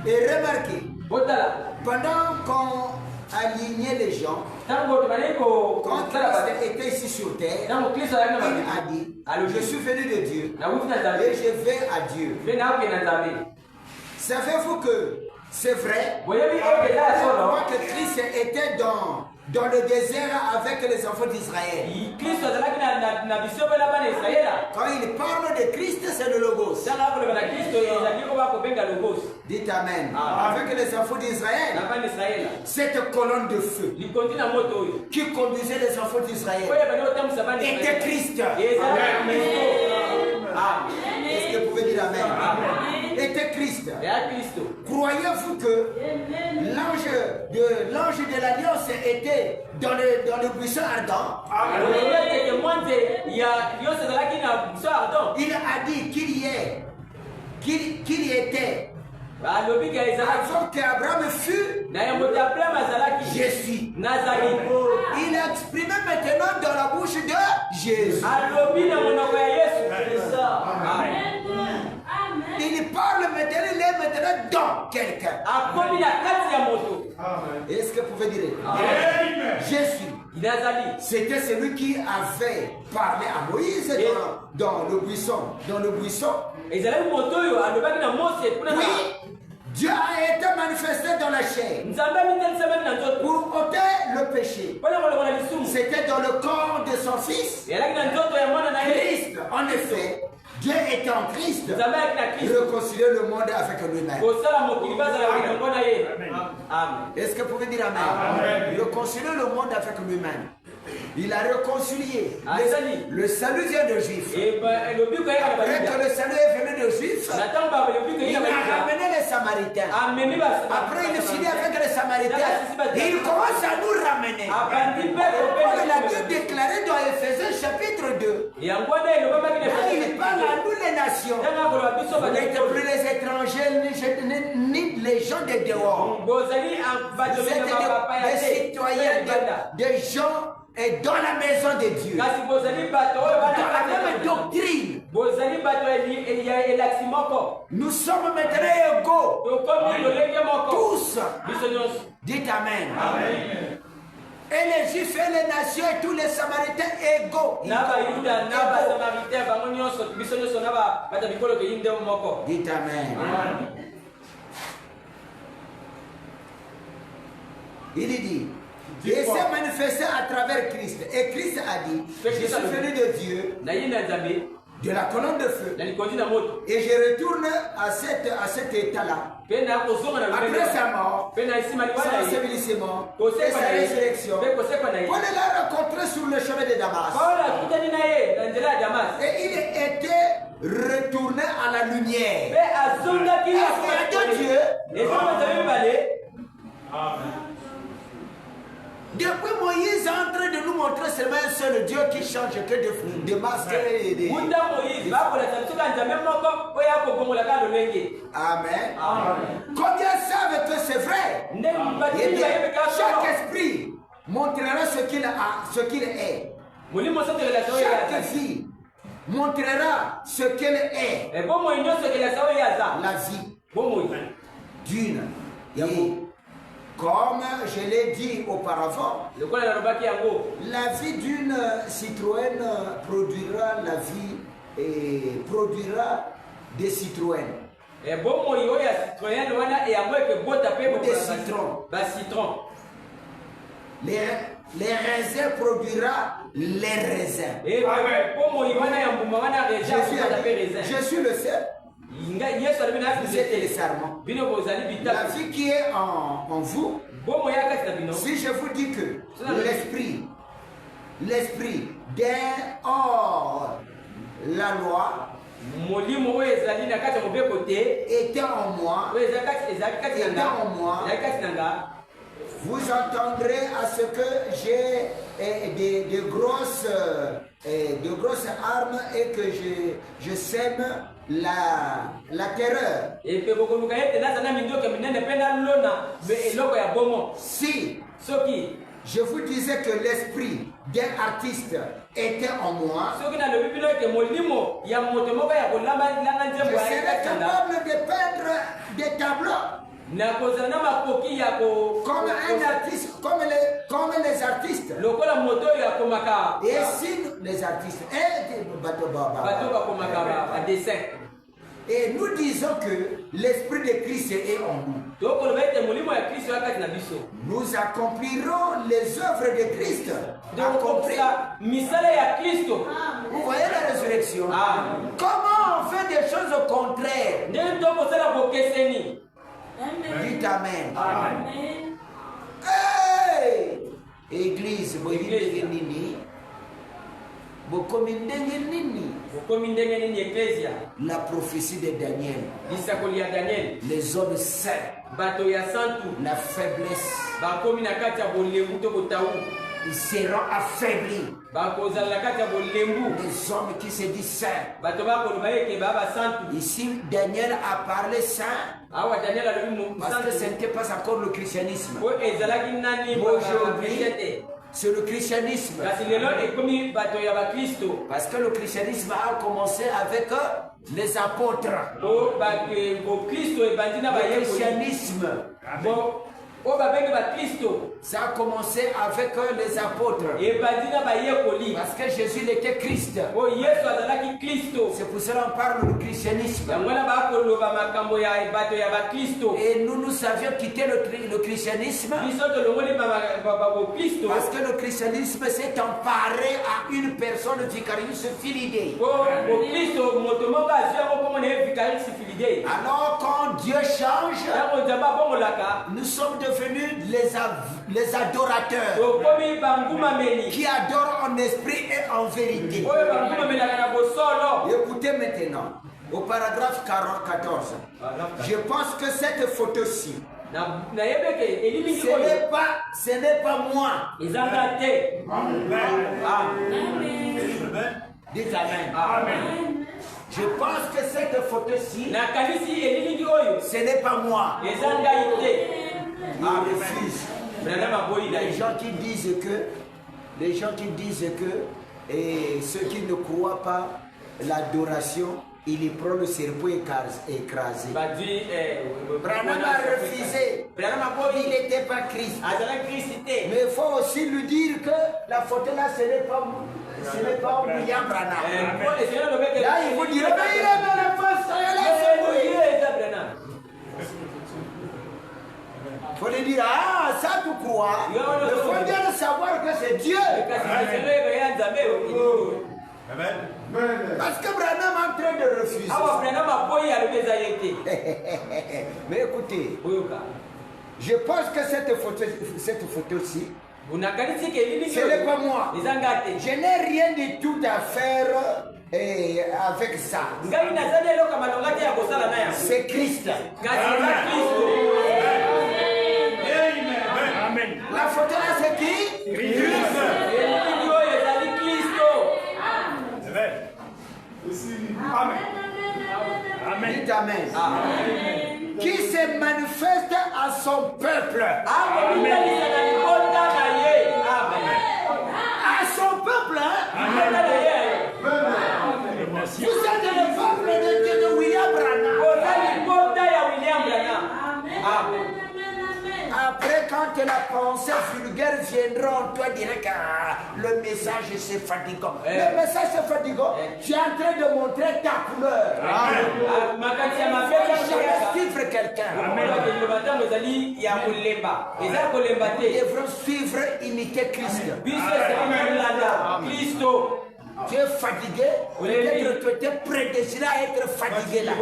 Et remarquez, botala pendant qu'on alignait les gens, ntango tobandaki quand kosala bato Christ était ici sur terre, ntango kristo azalaki na il bato a dit, alobi je suis venu de Dieu nawuti na et nzambe je vais à Dieu. mpe naokende na nzambe. Savez-vous que C'est vrai. On voit que Christ était dans le désert avec les enfants d'Israël. Quand il parle de Christ, c'est le Logos. Dites Amen. Avec les enfants d'Israël, cette colonne de feu qui conduisait les enfants d'Israël était Christ. Est-ce que vous pouvez dire Amen? Était Christ. Croyez-vous que l'ange de l'alliance était dans le buisson ardent? Il a dit qu'il y était. Avant qu'Abraham fût, je suis. Il a exprimé maintenant dans la bouche de Jésus. Il parle maintenant, il est maintenant dans quelqu'un. Est-ce que vous pouvez dire? Jésus. C'était celui qui avait parlé à Moïse dans le buisson. Oui, Dieu a été manifesté dans la chair pour ôter le péché. C'était dans le corps de son fils. Christ, en effet, Dieu était en Christ, réconcilier le monde avec lui-même. Est-ce que vous pouvez dire Amen? Réconcilier le monde avec lui-même. Il a réconcilié. Le salut vient de Juifs. Après que le salut est venu de Juifs, il a ramené les Samaritains. Après, il est fini avec les Samaritains. Et il commence à nous ramener. Il a dû déclarer dans Éphésiens chapitre 2. Il parle à nous les nations. Vous n'êtes plus les étrangers ni les gens de dehors. Vous êtes des citoyens, des gens et dans la maison de Dieu. Dans la même doctrine. Nous sommes maintenant égaux. Tous. Dites Amen. Et les Juifs et les nations et tous les Samaritains égaux. Dites Amen. Il dit. Il s'est manifesté à travers Christ. Et Christ a dit, je suis venu de Dieu, de la colonne de feu. Et je retourne à cet état-là. Après sa mort, son ensevelissement et sa résurrection. Paul l'a rencontré sur le chemin de Damas. Et il était retourné à la lumière. De Dieu. Depuis Moïse est en train de nous montrer seulement un seul Dieu qui change que de masques et de... Amen. Combien savent que c'est vrai? Chaque esprit montrera ce qu'il est. Chaque vie montrera ce qu'elle est. La vie d'une. Comme je l'ai dit auparavant, la vie d'une Citroën produira des Citroën. Des citrons. Les raisins produira les raisins. Je suis le seul. Vous êtes les serments. La vie qui est en vous, si je vous dis que l'esprit hors la loi était en moi, vous entendrez à ce que j'ai de grosses armes et que je sème la terreur. Si je vous disais que l'esprit d'un artiste était en moi, je serais capable de peindre des tableaux. Comme un artiste, comme les artistes. Et si les artistes Et nous disons que l'Esprit de Christ est en nous. Nous accomplirons les œuvres de Christ. Vous voyez la résurrection? Comment on fait des choses au contraire? Dites Amen. Hey! Église, la prophétie de Daniel, les hommes saints, la faiblesse, ils seront affaiblis. Les hommes qui se disent saints. Ici, Daniel a parlé saint parce que ce n'était pas encore le christianisme. Aujourd'hui, c'est le christianisme. Parce que le christianisme a commencé avec les apôtres. Le christianisme. Ça a commencé avec les apôtres. Parce que Jésus était Christ. C'est pour cela qu'on parle du christianisme. Et nous savions quitter le christianisme. Parce que le christianisme s'est emparé à une personne, Vicarius Philidé. Alors quand Dieu change, nous sommes devenus les adorateurs qui adorent en esprit et en vérité. Écoutez maintenant, au paragraphe 14, je pense que cette photo-ci, ce n'est pas moi. Dites Amen. Je pense que cette photo-ci, ce n'est pas moi. Il refuse. Les gens qui disent que et ceux qui ne croient pas l'adoration, il y prend le cerveau écrasé. Branham a refusé. Il n'était pas Christ. Mais il faut aussi lui dire que la photo là, ce n'est pas William Branham. Là, il vous dira, mais il est dans la face. Il faut lui dire, ah, ça tu crois. Il faut bien savoir que c'est Dieu. Parce que Branham est en train de refuser. Mais écoutez, je pense que cette photo-ci, ce n'est pas moi. Je n'ai rien du tout à faire avec ça. C'est Christ. Amen. La photo là, c'est qui? Christ. Amen. Amen. Dites Amen. Amen. Qui se manifeste à son peuple. Amen. À son peuple. Amen. Vous êtes le peuple de William Branham. Amen. Après, quand la pensée vulgaire viendra en toi, dirait que le message c'est fatigant. Le message c'est fatigant. Tu es en train de montrer ta couleur. Tu suivre quelqu'un. Ils devront suivre, imiter Christ. Tu es fatigué, peut-être tu étais prédestiné à être fatigué là.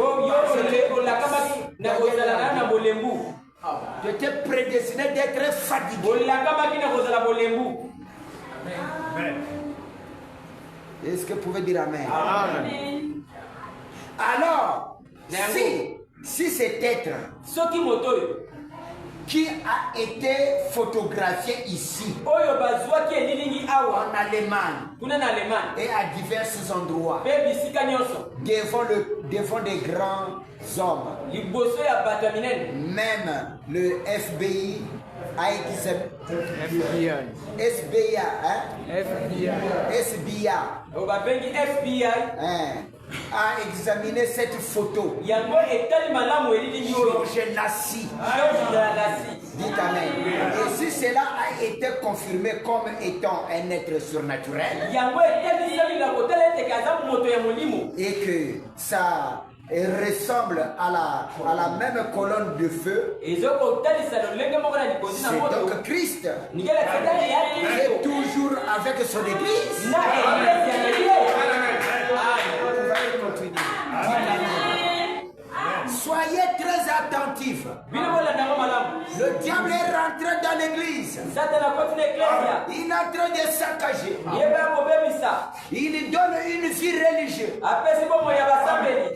Tu étais prédestiné d'être fatigué. Est-ce que vous pouvez dire Amen? Amen. Alors, si cet être qui a été photographié ici en Allemagne et à divers endroits devant des grands hommes, même le FBI a examiné cette photo. Je l'assis. Dites Amen. Et si cela a été confirmé comme étant un être surnaturel, et que ça ressemble à la même colonne de feu, c'est donc Christ. Il est toujours avec son église. Soyez très attentifs. Le diable est rentré dans l'église. Il est en train de saccager. Il donne une vie religieuse.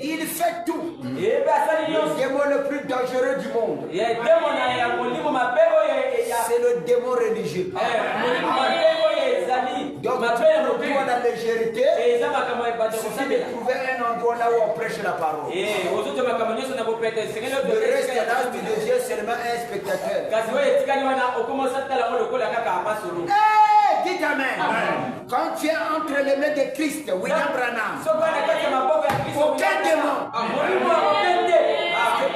Il fait tout. Le démon le plus dangereux du monde, c'est le démon religieux. Donc, pour la légèreté, il suffit de trouver un endroit là où on prêche la parole. Le reste là, tu deviens seulement un spectateur. Dites amen. Quand tu es entre les mains de Christ, William Branham, aucun démon.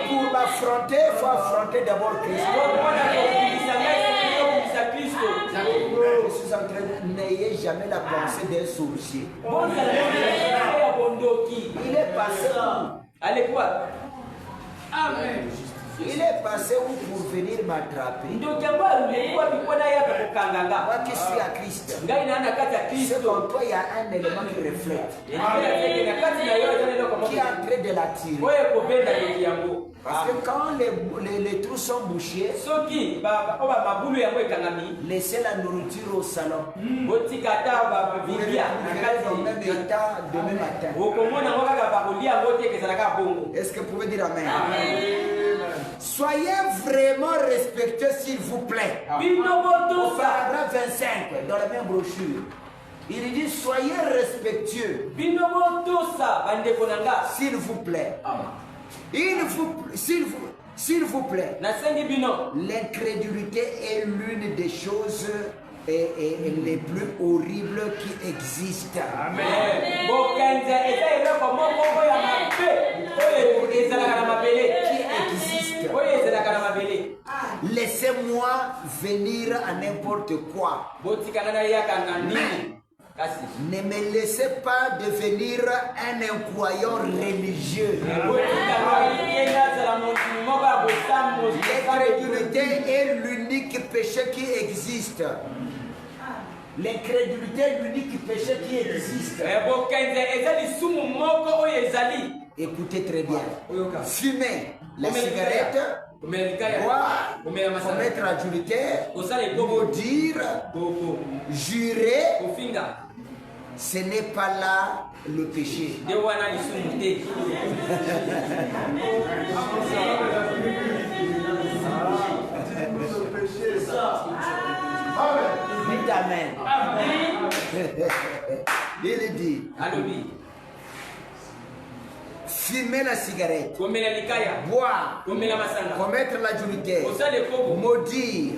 Pour m'affronter, il faut affronter d'abord Christ. Je suis en train de n'ayez jamais la pensée d'un sorcier. Il est passé où? Amen. Il est passé où pour venir m'attraper? Moi qui suis à Christ. C'est qu'en toi il y a un élément qui reflète. Qui est en train de l'attirer. Parce que quand les trous sont bouchés, laissez la nourriture au salon. Vous récupérez dans le même état demain matin. Est-ce que vous pouvez dire amen? Soyez vraiment respectueux s'il vous plaît. Au paragraphe 25 dans la même brochure, il dit soyez respectueux s'il vous plaît. S'il vous plaît, l'incrédulité est l'une des choses les plus horribles qui existent. Amen. Laissez-moi venir à n'importe quoi. Ne me laissez pas devenir un incroyant religieux. L'incrédulité est l'unique péché qui existe. L'incrédulité est l'unique péché qui existe. Écoutez très bien. Fumer la cigarette, boire, commettre adultère, maudire, jurer, ce n'est pas là le péché. Dites amen. Il dit. Fumer la cigarette, boire, commettre l'adultère, maudire,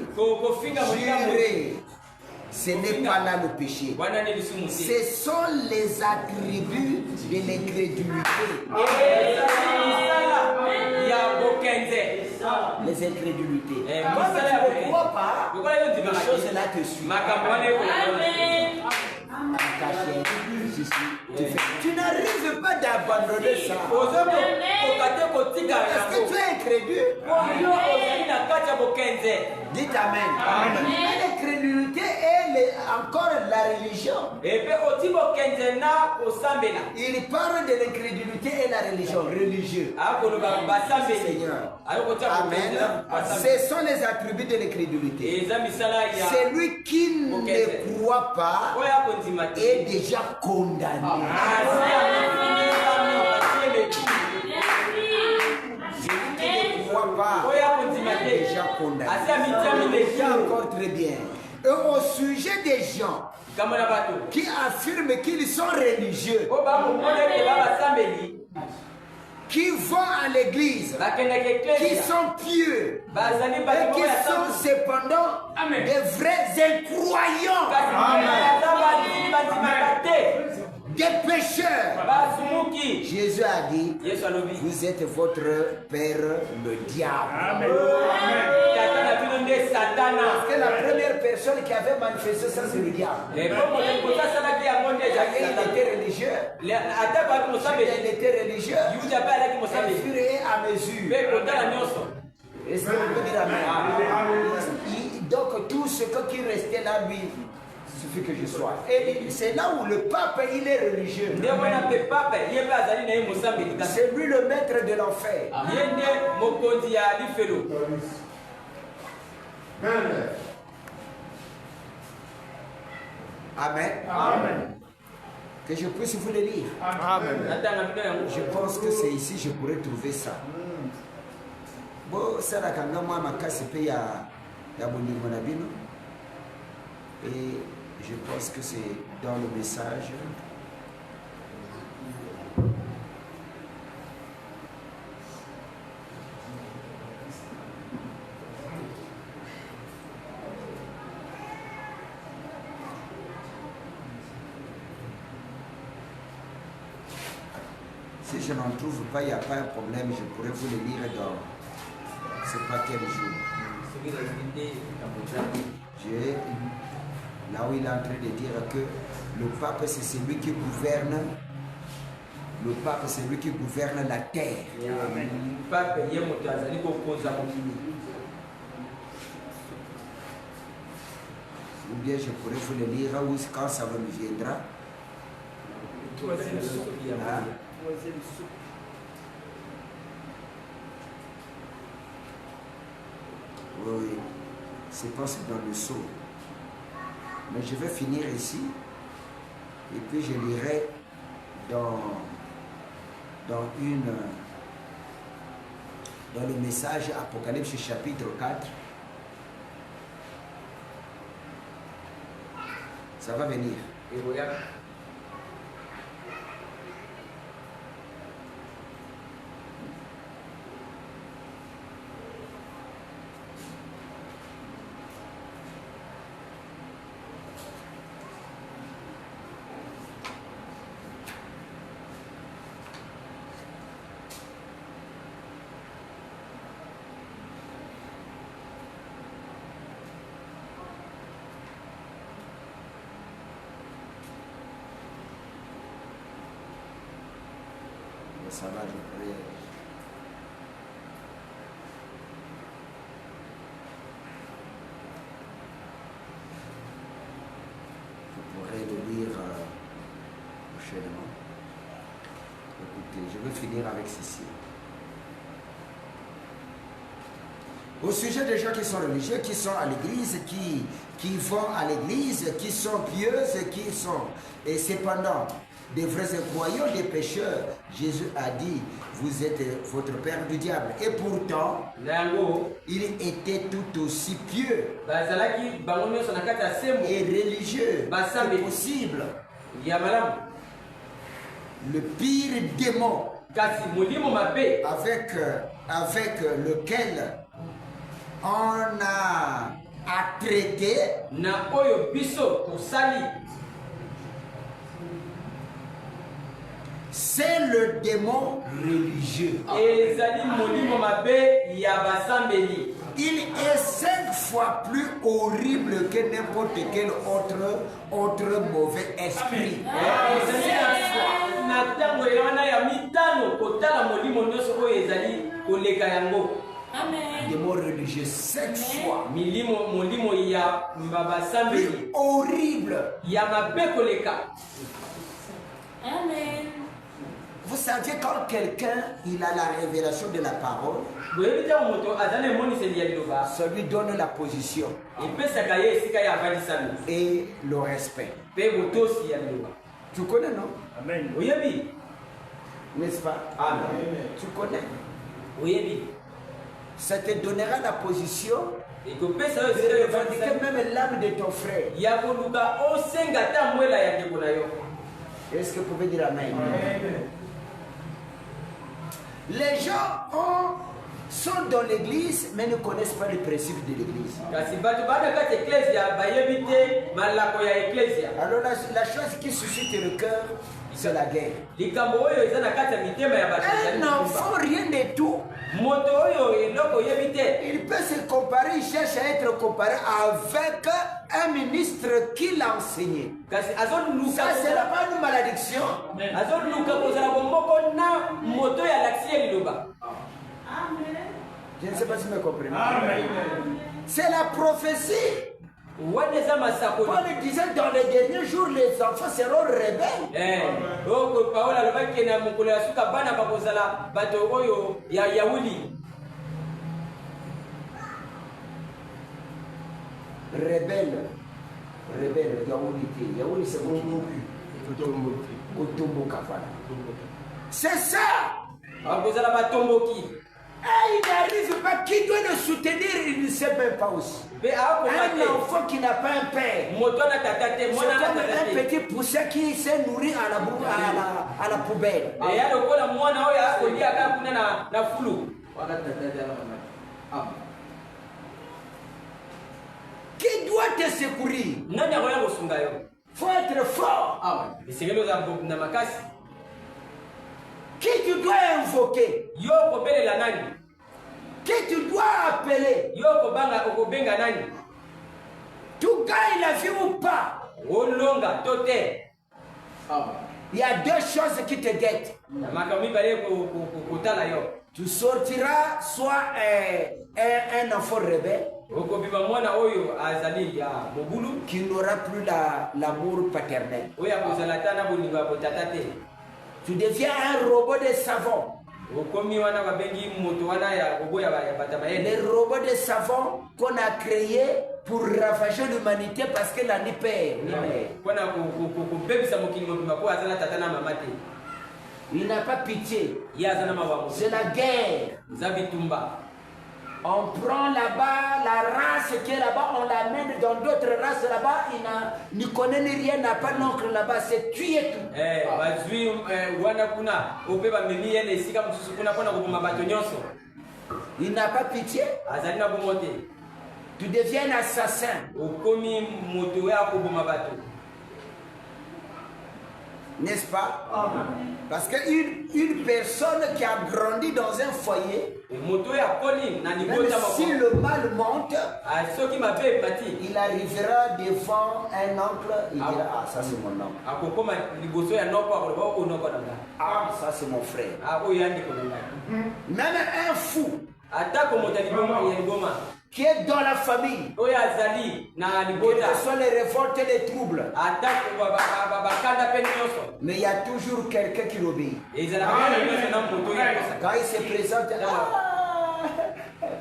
jurer, ce n'est pas là le péché. Ce sont les attributs de l'incrédulité. Les incrédulités. Quand tu ne crois pas, les choses là te suivent. Tu n'arrives pas d'abandonner ça. Est-ce que tu es incrédule? Dites amen. L'incrédulité est encore la religion. Il parle de l'incrédulité et la religion. Religieux. Seigneur. Amen. Ce sont les attributs de l'incrédulité. Celui qui ne croit pas est déjà condamné. Celui qui ne croit pas est déjà condamné. Encore très bien. Et au sujet des gens qui affirment qu'ils sont religieux, qui vont à l'église, qui sont pieux, et qui sont cependant des vrais incroyants, des pécheurs. Jésus a dit, vous êtes votre père le diable. Satana. que la première personne qui avait manifesté ça, c'est le diable. Et comme on peut ça là qui a monté Il était religieux. ata ba ko sabe Il était religieux. yuda ba la ki mo Au sabe fur et à mesure. be ko tala nyoso. Est-ce qu'on peut dire amen? Donc tout ce qui restait là, lui, il suffit que je sois. Et c'est là où le pape, il est religieux. Nde wana pe papa yeba azali na ye mo sabe dikasa. C'est lui le maître de l'enfer. Yende mokonzi ya lifelo. Amen. Amen. Que je puisse vous le lire. Amen. Natanga bino yango. Je pense que c'est ici que je pourrais trouver ça. Bon, ça la kanga moi makasi pe ya bolingo na bino. Et je pense que c'est dans le message. Si je n'en trouve pas, il n'y a pas un problème, je pourrais vous le lire dans ce pas quel jour. Là où il est en train de dire que le pape c'est celui qui gouverne. Le pape c'est lui qui gouverne la terre. Papa ye moto azali ko konza mokili. Ou bien je pourrais vous le lire ou quand ça me viendra. Ah. Oui, c'est pas dans le sceau. Mais je vais finir ici. Et puis je lirai dans le message Apocalypse chapitre 4. Ça va venir. Et regarde. Ça va, je pourrais le lire prochainement. Écoutez, je vais finir avec ceci. Au sujet des gens qui sont religieux, qui sont à l'église, qui vont à l'église, qui sont pieuses, qui sont... Et cependant, des vrais croyants, des pécheurs, Jésus a dit, vous êtes votre père du diable. Et pourtant, il était tout aussi pieux et religieux que possible. Le pire démon avec lequel on a traité c'est le démon religieux. Il est 5 fois plus horrible que n'importe quel autre mauvais esprit. Démon religieux 5 fois. Plus horrible. Amen. Vous saviez quand quelqu'un il a la révélation de la parole, ça lui donne la position et le respect. Tu connais, non? Amen. N'est-ce pas? Amen. Tu connais? Oui. Ça te donnera la position Et de revendiquer même l'âme de ton frère. Est-ce que vous pouvez dire Amen? Les gens sont dans l'église mais ne connaissent pas les principes de l'église. Alors la chose qui suscite le cœur, c'est la guerre. Un enfant, rien de tout, moto oyo eloko yebi te. Il peut se comparer, il cherche à être comparé avec un ministre qui l'a enseigné. Kasi azoluka Ça, c'est pas une malédiction. azoluka kozala bomoko na moto ya laxie liloba. Je ne sais pas si vous me comprenez. C'est la prophétie. Wana za masako. Paul disait dans les derniers jours, les enfants seront rebelles. Donc Paul alobaki na mokolo ya suka bana bakozala bato oyo ya Yahudi. Rebelle. Rebelle, Yahudi. Yahudi, c'est bon. C'est ça. Bakozala batomboki. Et il n'arrive pas. Qui doit le soutenir, il ne sait même pas aussi. Un enfant qui n'a pas un père. C'est comme un petit poussin qui s'est nourri à la poubelle. Qui doit te secourir? Il faut être fort. Qui tu dois invoquer? Qui tu dois appeler? Tu gagnes la vie ou pas? Il y a deux choses qui te guettent. Tu sortiras soit un enfant rebelle qui n'aura plus l'amour paternel. Tu deviens un robot de savon. Les robots de savon qu'on a créés pour ravager l'humanité parce qu'elle a ni père ni mère. Il n'a pas pitié. C'est la guerre. On prend là-bas la race qui est là-bas, on l'amène dans d'autres races là-bas, il n'y connaît ni rien, n'a pas d'oncle là-bas, c'est tuer tout. Il n'a pas pitié. Tu deviens un assassin. N'est-ce pas? Parce qu'une personne qui a grandi dans un foyer, même si le mal monte, il arrivera devant un oncle, il dira: ah, ça c'est mon oncle. Ah, ça c'est mon frère. Même un fou qui est dans la famille, quelles sont les révoltes et les troubles, mais il y a toujours quelqu'un qui l'obéit. Quand il se présente,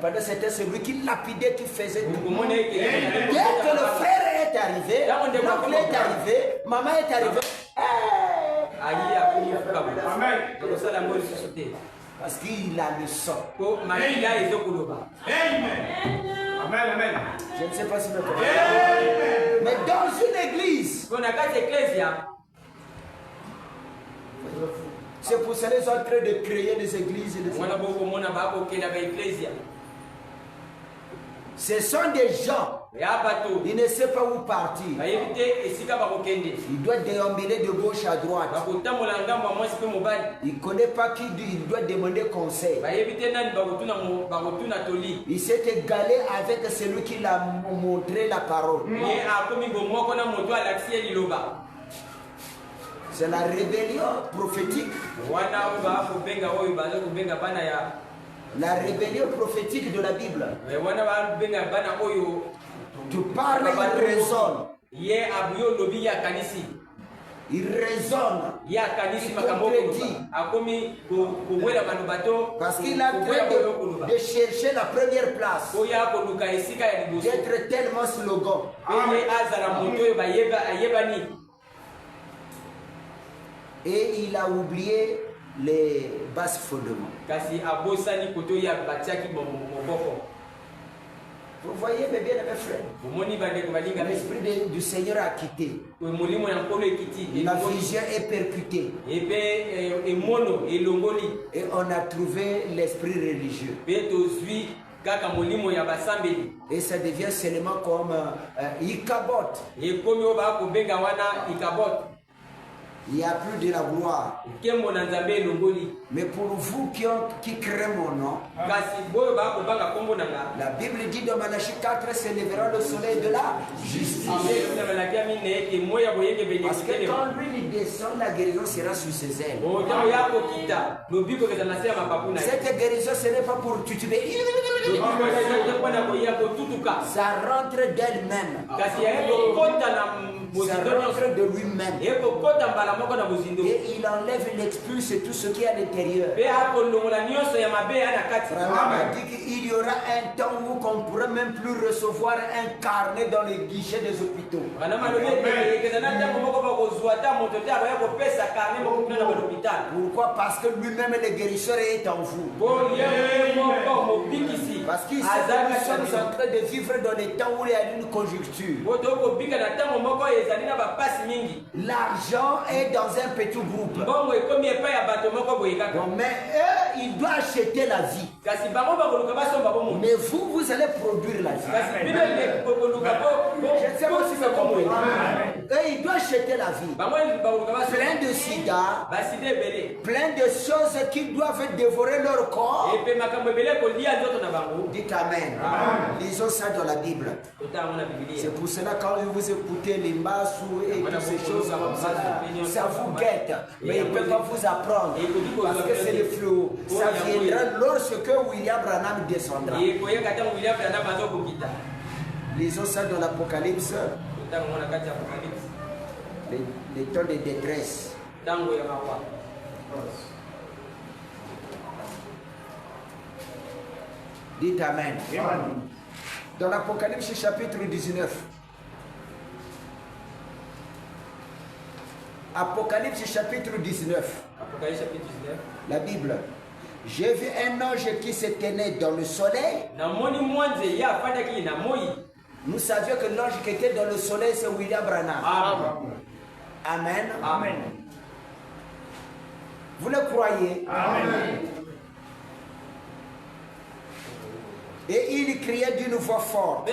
pendant ce temps, c'est lui qui lapidait, qui faisait tout. Dès que le frère est arrivé, l'oncle est arrivé, maman est arrivée, parce qu'il a le sang. Amen. Je ne sais pas si vous comprenez. Mais dans une église, c'est pour ça qu'ils sont en train de créer des églises et des églises. Ce sont des gens, ils ne savent pas où partir. Il doit déambuler de gauche à droite. Il ne connaît pas qui il doit demander conseil. Il s'est égalé avec celui qui l'a montré la parole. C'est la rébellion prophétique. La rébellion prophétique de la Bible. Tu parles, il raisonne. Il raisonne. Il contredit. Parce qu'il a train de chercher la première place. D'être tellement slogan. Et il a oublié les bases fondements. Vous voyez mes bien-aimés frères, l'esprit du Seigneur a quitté. La vision est percutée. Et on a trouvé l'esprit religieux. Et ça devient seulement comme Icabod. il n'y a plus de la gloire. nkembo na nzambe elongoli. Mais pour vous qui créez mon nom, kasi boyo bakobanga nkombo na nga. la Bible dit dans Malachie 4, s'élèvera le soleil de la justice. Parce que quand lui il descend, la guérison sera sur ses ailes. Cette guérison, ce n'est pas pour tutuber. Ça rentre d'elle-même. Ça rentre de lui-même. Et il enlève, il expulse tout ce qui est à l'intérieur. Il y aura un temps où on ne pourra même plus recevoir un carnet dans les guichets des hôpitaux. Pourquoi? Parce que lui-même le guérisseur est en vous. Parce qu'il sait que nous sommes en train de vivre dans des temps où il y a une conjoncture. L'argent est dans un petit groupe. Mais eux, ils doivent acheter la vie. Mais vous, vous allez produire la vie. Je sais pas si vous comprenez. Eux, ils doivent acheter la vie. Plein de sida, plein de choses qui doivent dévorer leur corps. Dites Amen. Lisons ça dans la Bible. C'est pour cela quand vous écoutez les massous et toutes ces choses comme ça, ça vous guette. Mais ils ne peuvent pas vous apprendre. Parce que c'est le flot. Ça viendra lorsque William Branham descendra. Lisons ça dans l'Apocalypse. Les temps de détresse. Dites Amen. Dans l'Apocalypse chapitre 19. Apocalypse chapitre 19. La Bible. J'ai vu un ange qui se tenait dans le soleil. Nous savions que l'ange qui était dans le soleil, c'est William Branham. Amen. Amen. Vous le croyez? Amen. Et il criait d'une voix forte,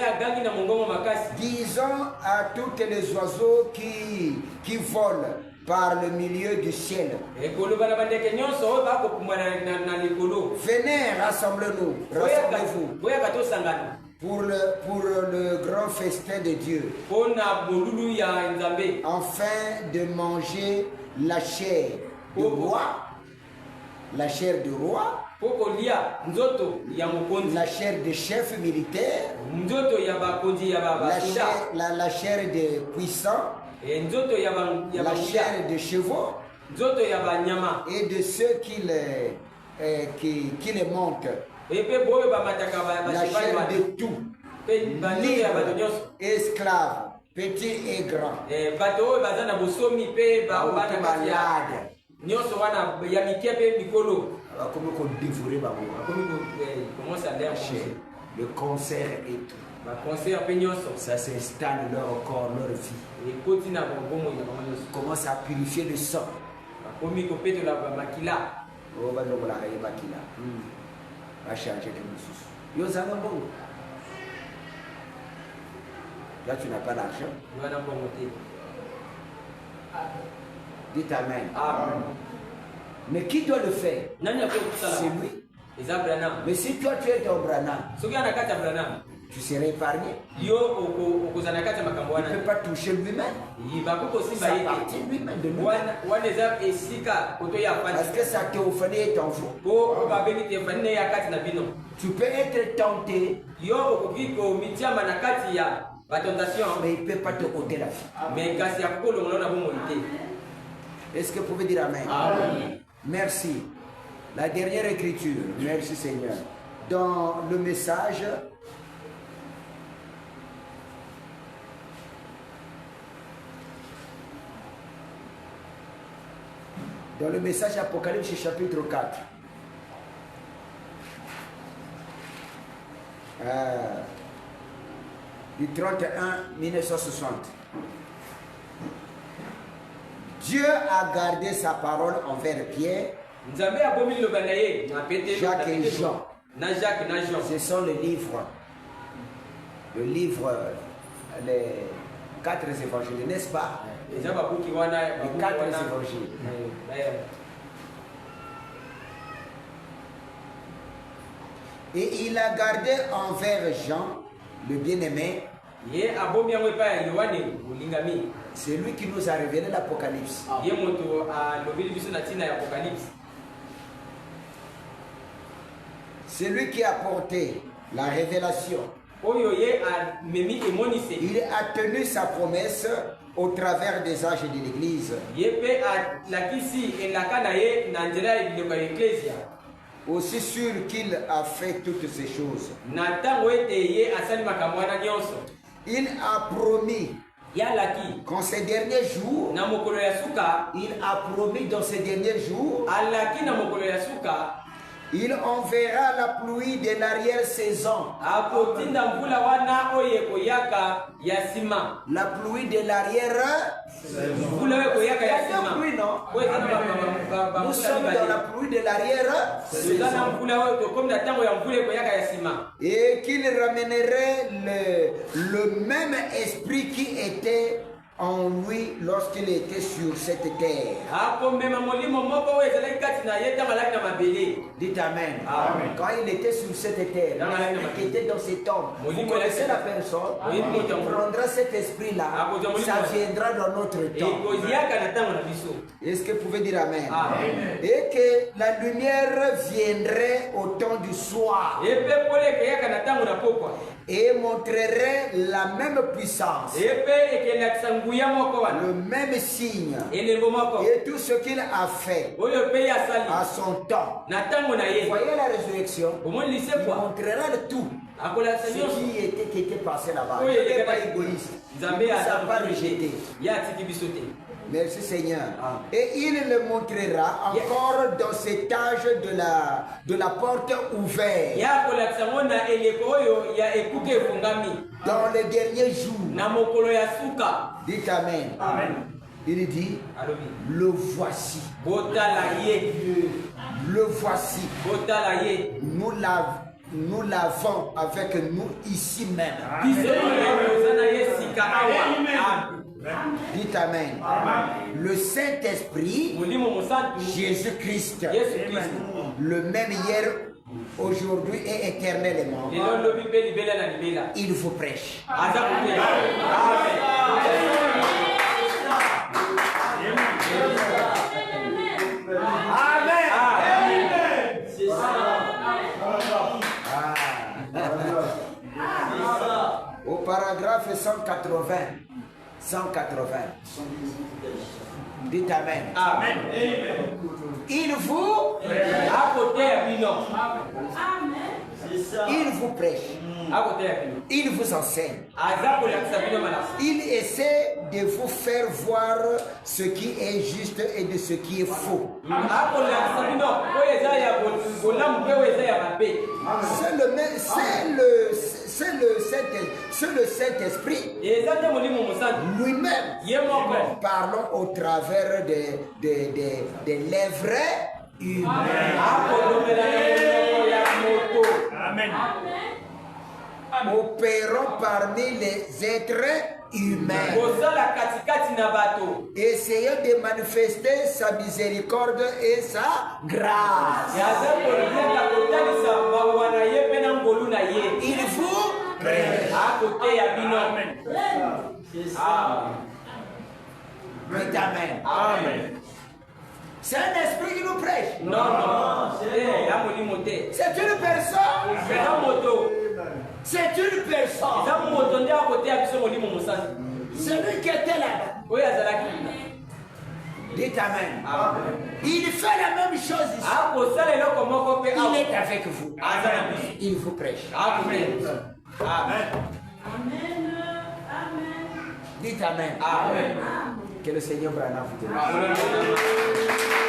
disant à tous les oiseaux qui volent par le milieu du ciel, venez, rassemblez-nous, rassemblez-vous pour le grand festin de Dieu, afin de manger la chair du roi, la chair du roi, la chair des chefs militaires, la chair des puissants, la chair des chevaux et de ceux qui les montent, la chair de tout, libres, esclaves, petits et grands, malades. Le concert et tout. Ça s'installe leur corps, leur vie. Commence à purifier le sang. Va changer de nous. Là, tu n'as pas d'argent. Dites Amen. Amen. Mais qui doit le faire? C'est lui. Mais si toi tu es dans Branham, tu serais épargné. Il ne peut pas toucher lui-même. Ça appartient lui-même de lui-même. Parce que sa théophanie est en vous. Tu peux être tenté, mais il ne peut pas te ôter la vie. Est-ce que vous pouvez dire Amen? Amen. Merci. La dernière écriture. Merci Seigneur. Dans le message, Apocalypse chapitre 4. Du 31 1960. Dieu a gardé sa parole envers Pierre, Jacques et Jean. Ce sont les livres, 4 évangiles, n'est-ce pas? eza babuki wana Les 4 évangiles. Et il a gardé envers Jean, le bien-aimé. ye abomi yango epai ya yohane molingami. C'est lui qui nous a révélé l'Apocalypse. ye moto alobeli biso na ntina ya apocalypse. C'est lui qui a porté la révélation. oyo ye amemi emonise. Il a tenu sa promesse au travers des âges de l'Église. ye mpe alakisi elaka na ye na nzela ya biloko ya eklesia. Aussi sûr qu'il a fait toutes ces choses. na ntango ete ye asali makambo wana nyonso. Il a promis ye alaki qu'en ces derniers jours, na mokolo ya suka. il a promis dans ces derniers jours, alaki na mokolo ya suka. il enverra la pluie de l'arrière-saison. akotinda mvula wana oyo ekoyaka ya nsima. La pluie de l'arrière. mvula oyo ekoyaka ya nsima. Pluie, non? oyo eza na Nous sommes dans la pluie de l'arrière. eza na mvula oyo tokomi na ntango ya mvula ekoyaka ya nsima. Et qu'il ramènerait le même esprit qui était en lui lorsqu'il était sur cette terre. akomema molimo moko oyo ezalaki kati na ye ntango alaki na mabele. Dites Amen. Amen. Quand il était sur cette terre, il était dans cet homme. Vous connaissez la personne, Oui, il prendra cet esprit-là, ça viendra dans notre temps. ekoziaka na ntango na biso. Est-ce que vous pouvez dire Amen? Amen. Et que la lumière viendrait au temps du soir epe pole ekeyaka na ntango na pokwa. et montrerait la même puissance, epe ekelakisa nguya moko wana. le même signe elembo moko et tout ce qu'il a fait oyo mpe ye asali à son temps. na ntango na Vous ye. voyez la résurrection? omoni Il lisekwa montrera le tout. akolakisa Ce nyonso qui était passé là-bas. Oui, Il n'était il pas était- égoïste. nzambe Il ne s'est pas aza rejeté. ye atiki biso te. Merci Seigneur. Ah. Et il le montrera encore dans cet âge de la porte ouverte. ye akolakisa ngo na eleko oyo ya ekuke efungami Dans les derniers jours. na mokolo ya suka. Dites Amen. Il dit, alobi le voici. botala ye, Le voici. botala ye. Nous l'avons avec nous ici même. biso oza na ye sika awa. Dites Amen. Le Saint-Esprit, molimo mosantu Jésus-Christ, yesu kristu le même hier, aujourd'hui et éternellement, lelo lobi mpe libela na libela il vous prêche. aza kopela. Au paragraphe 180, dites Amen. Amen. Il vous akoteya bino, Il vous prêche. akoteya bino, Il vous enseigne. aza kolakisa bino malamu. Il essaie de vous faire voir ce qui est juste et de ce qui est faux. akolakisa bino oyo eza ya bolamu mpe oyo eza ya mabe. C'est le Saint-Esprit eza nde molimo mosantu lui-même. ye moko Parlons au travers des lèvres humaines. akolobela na monoko ya moto. Opérons parmi les êtres humains. kosala katikati na bato. Essayons de manifester sa miséricorde et sa grâce. aza koliaka kotalisa mawa na ye mpe na ngolu na ye. Il vous prêche. akoteya bino. Dites Amen. C'est un esprit qui nous prêche. non ya molimo te. C'est une personne. eza moto. C'est une personne. eza moto nde akoteya biso molimo mosantu Celui qui était là-bas. oyo azalaki. Dites Amen. Il fait la même chose ici. akosala eloko moko mpe Il est avec vous. aza na biso. Il vous prêche. akoteya biso. Amen. Dites Amen. Amen. Que le Seigneur Branham vous bénisse. Amen.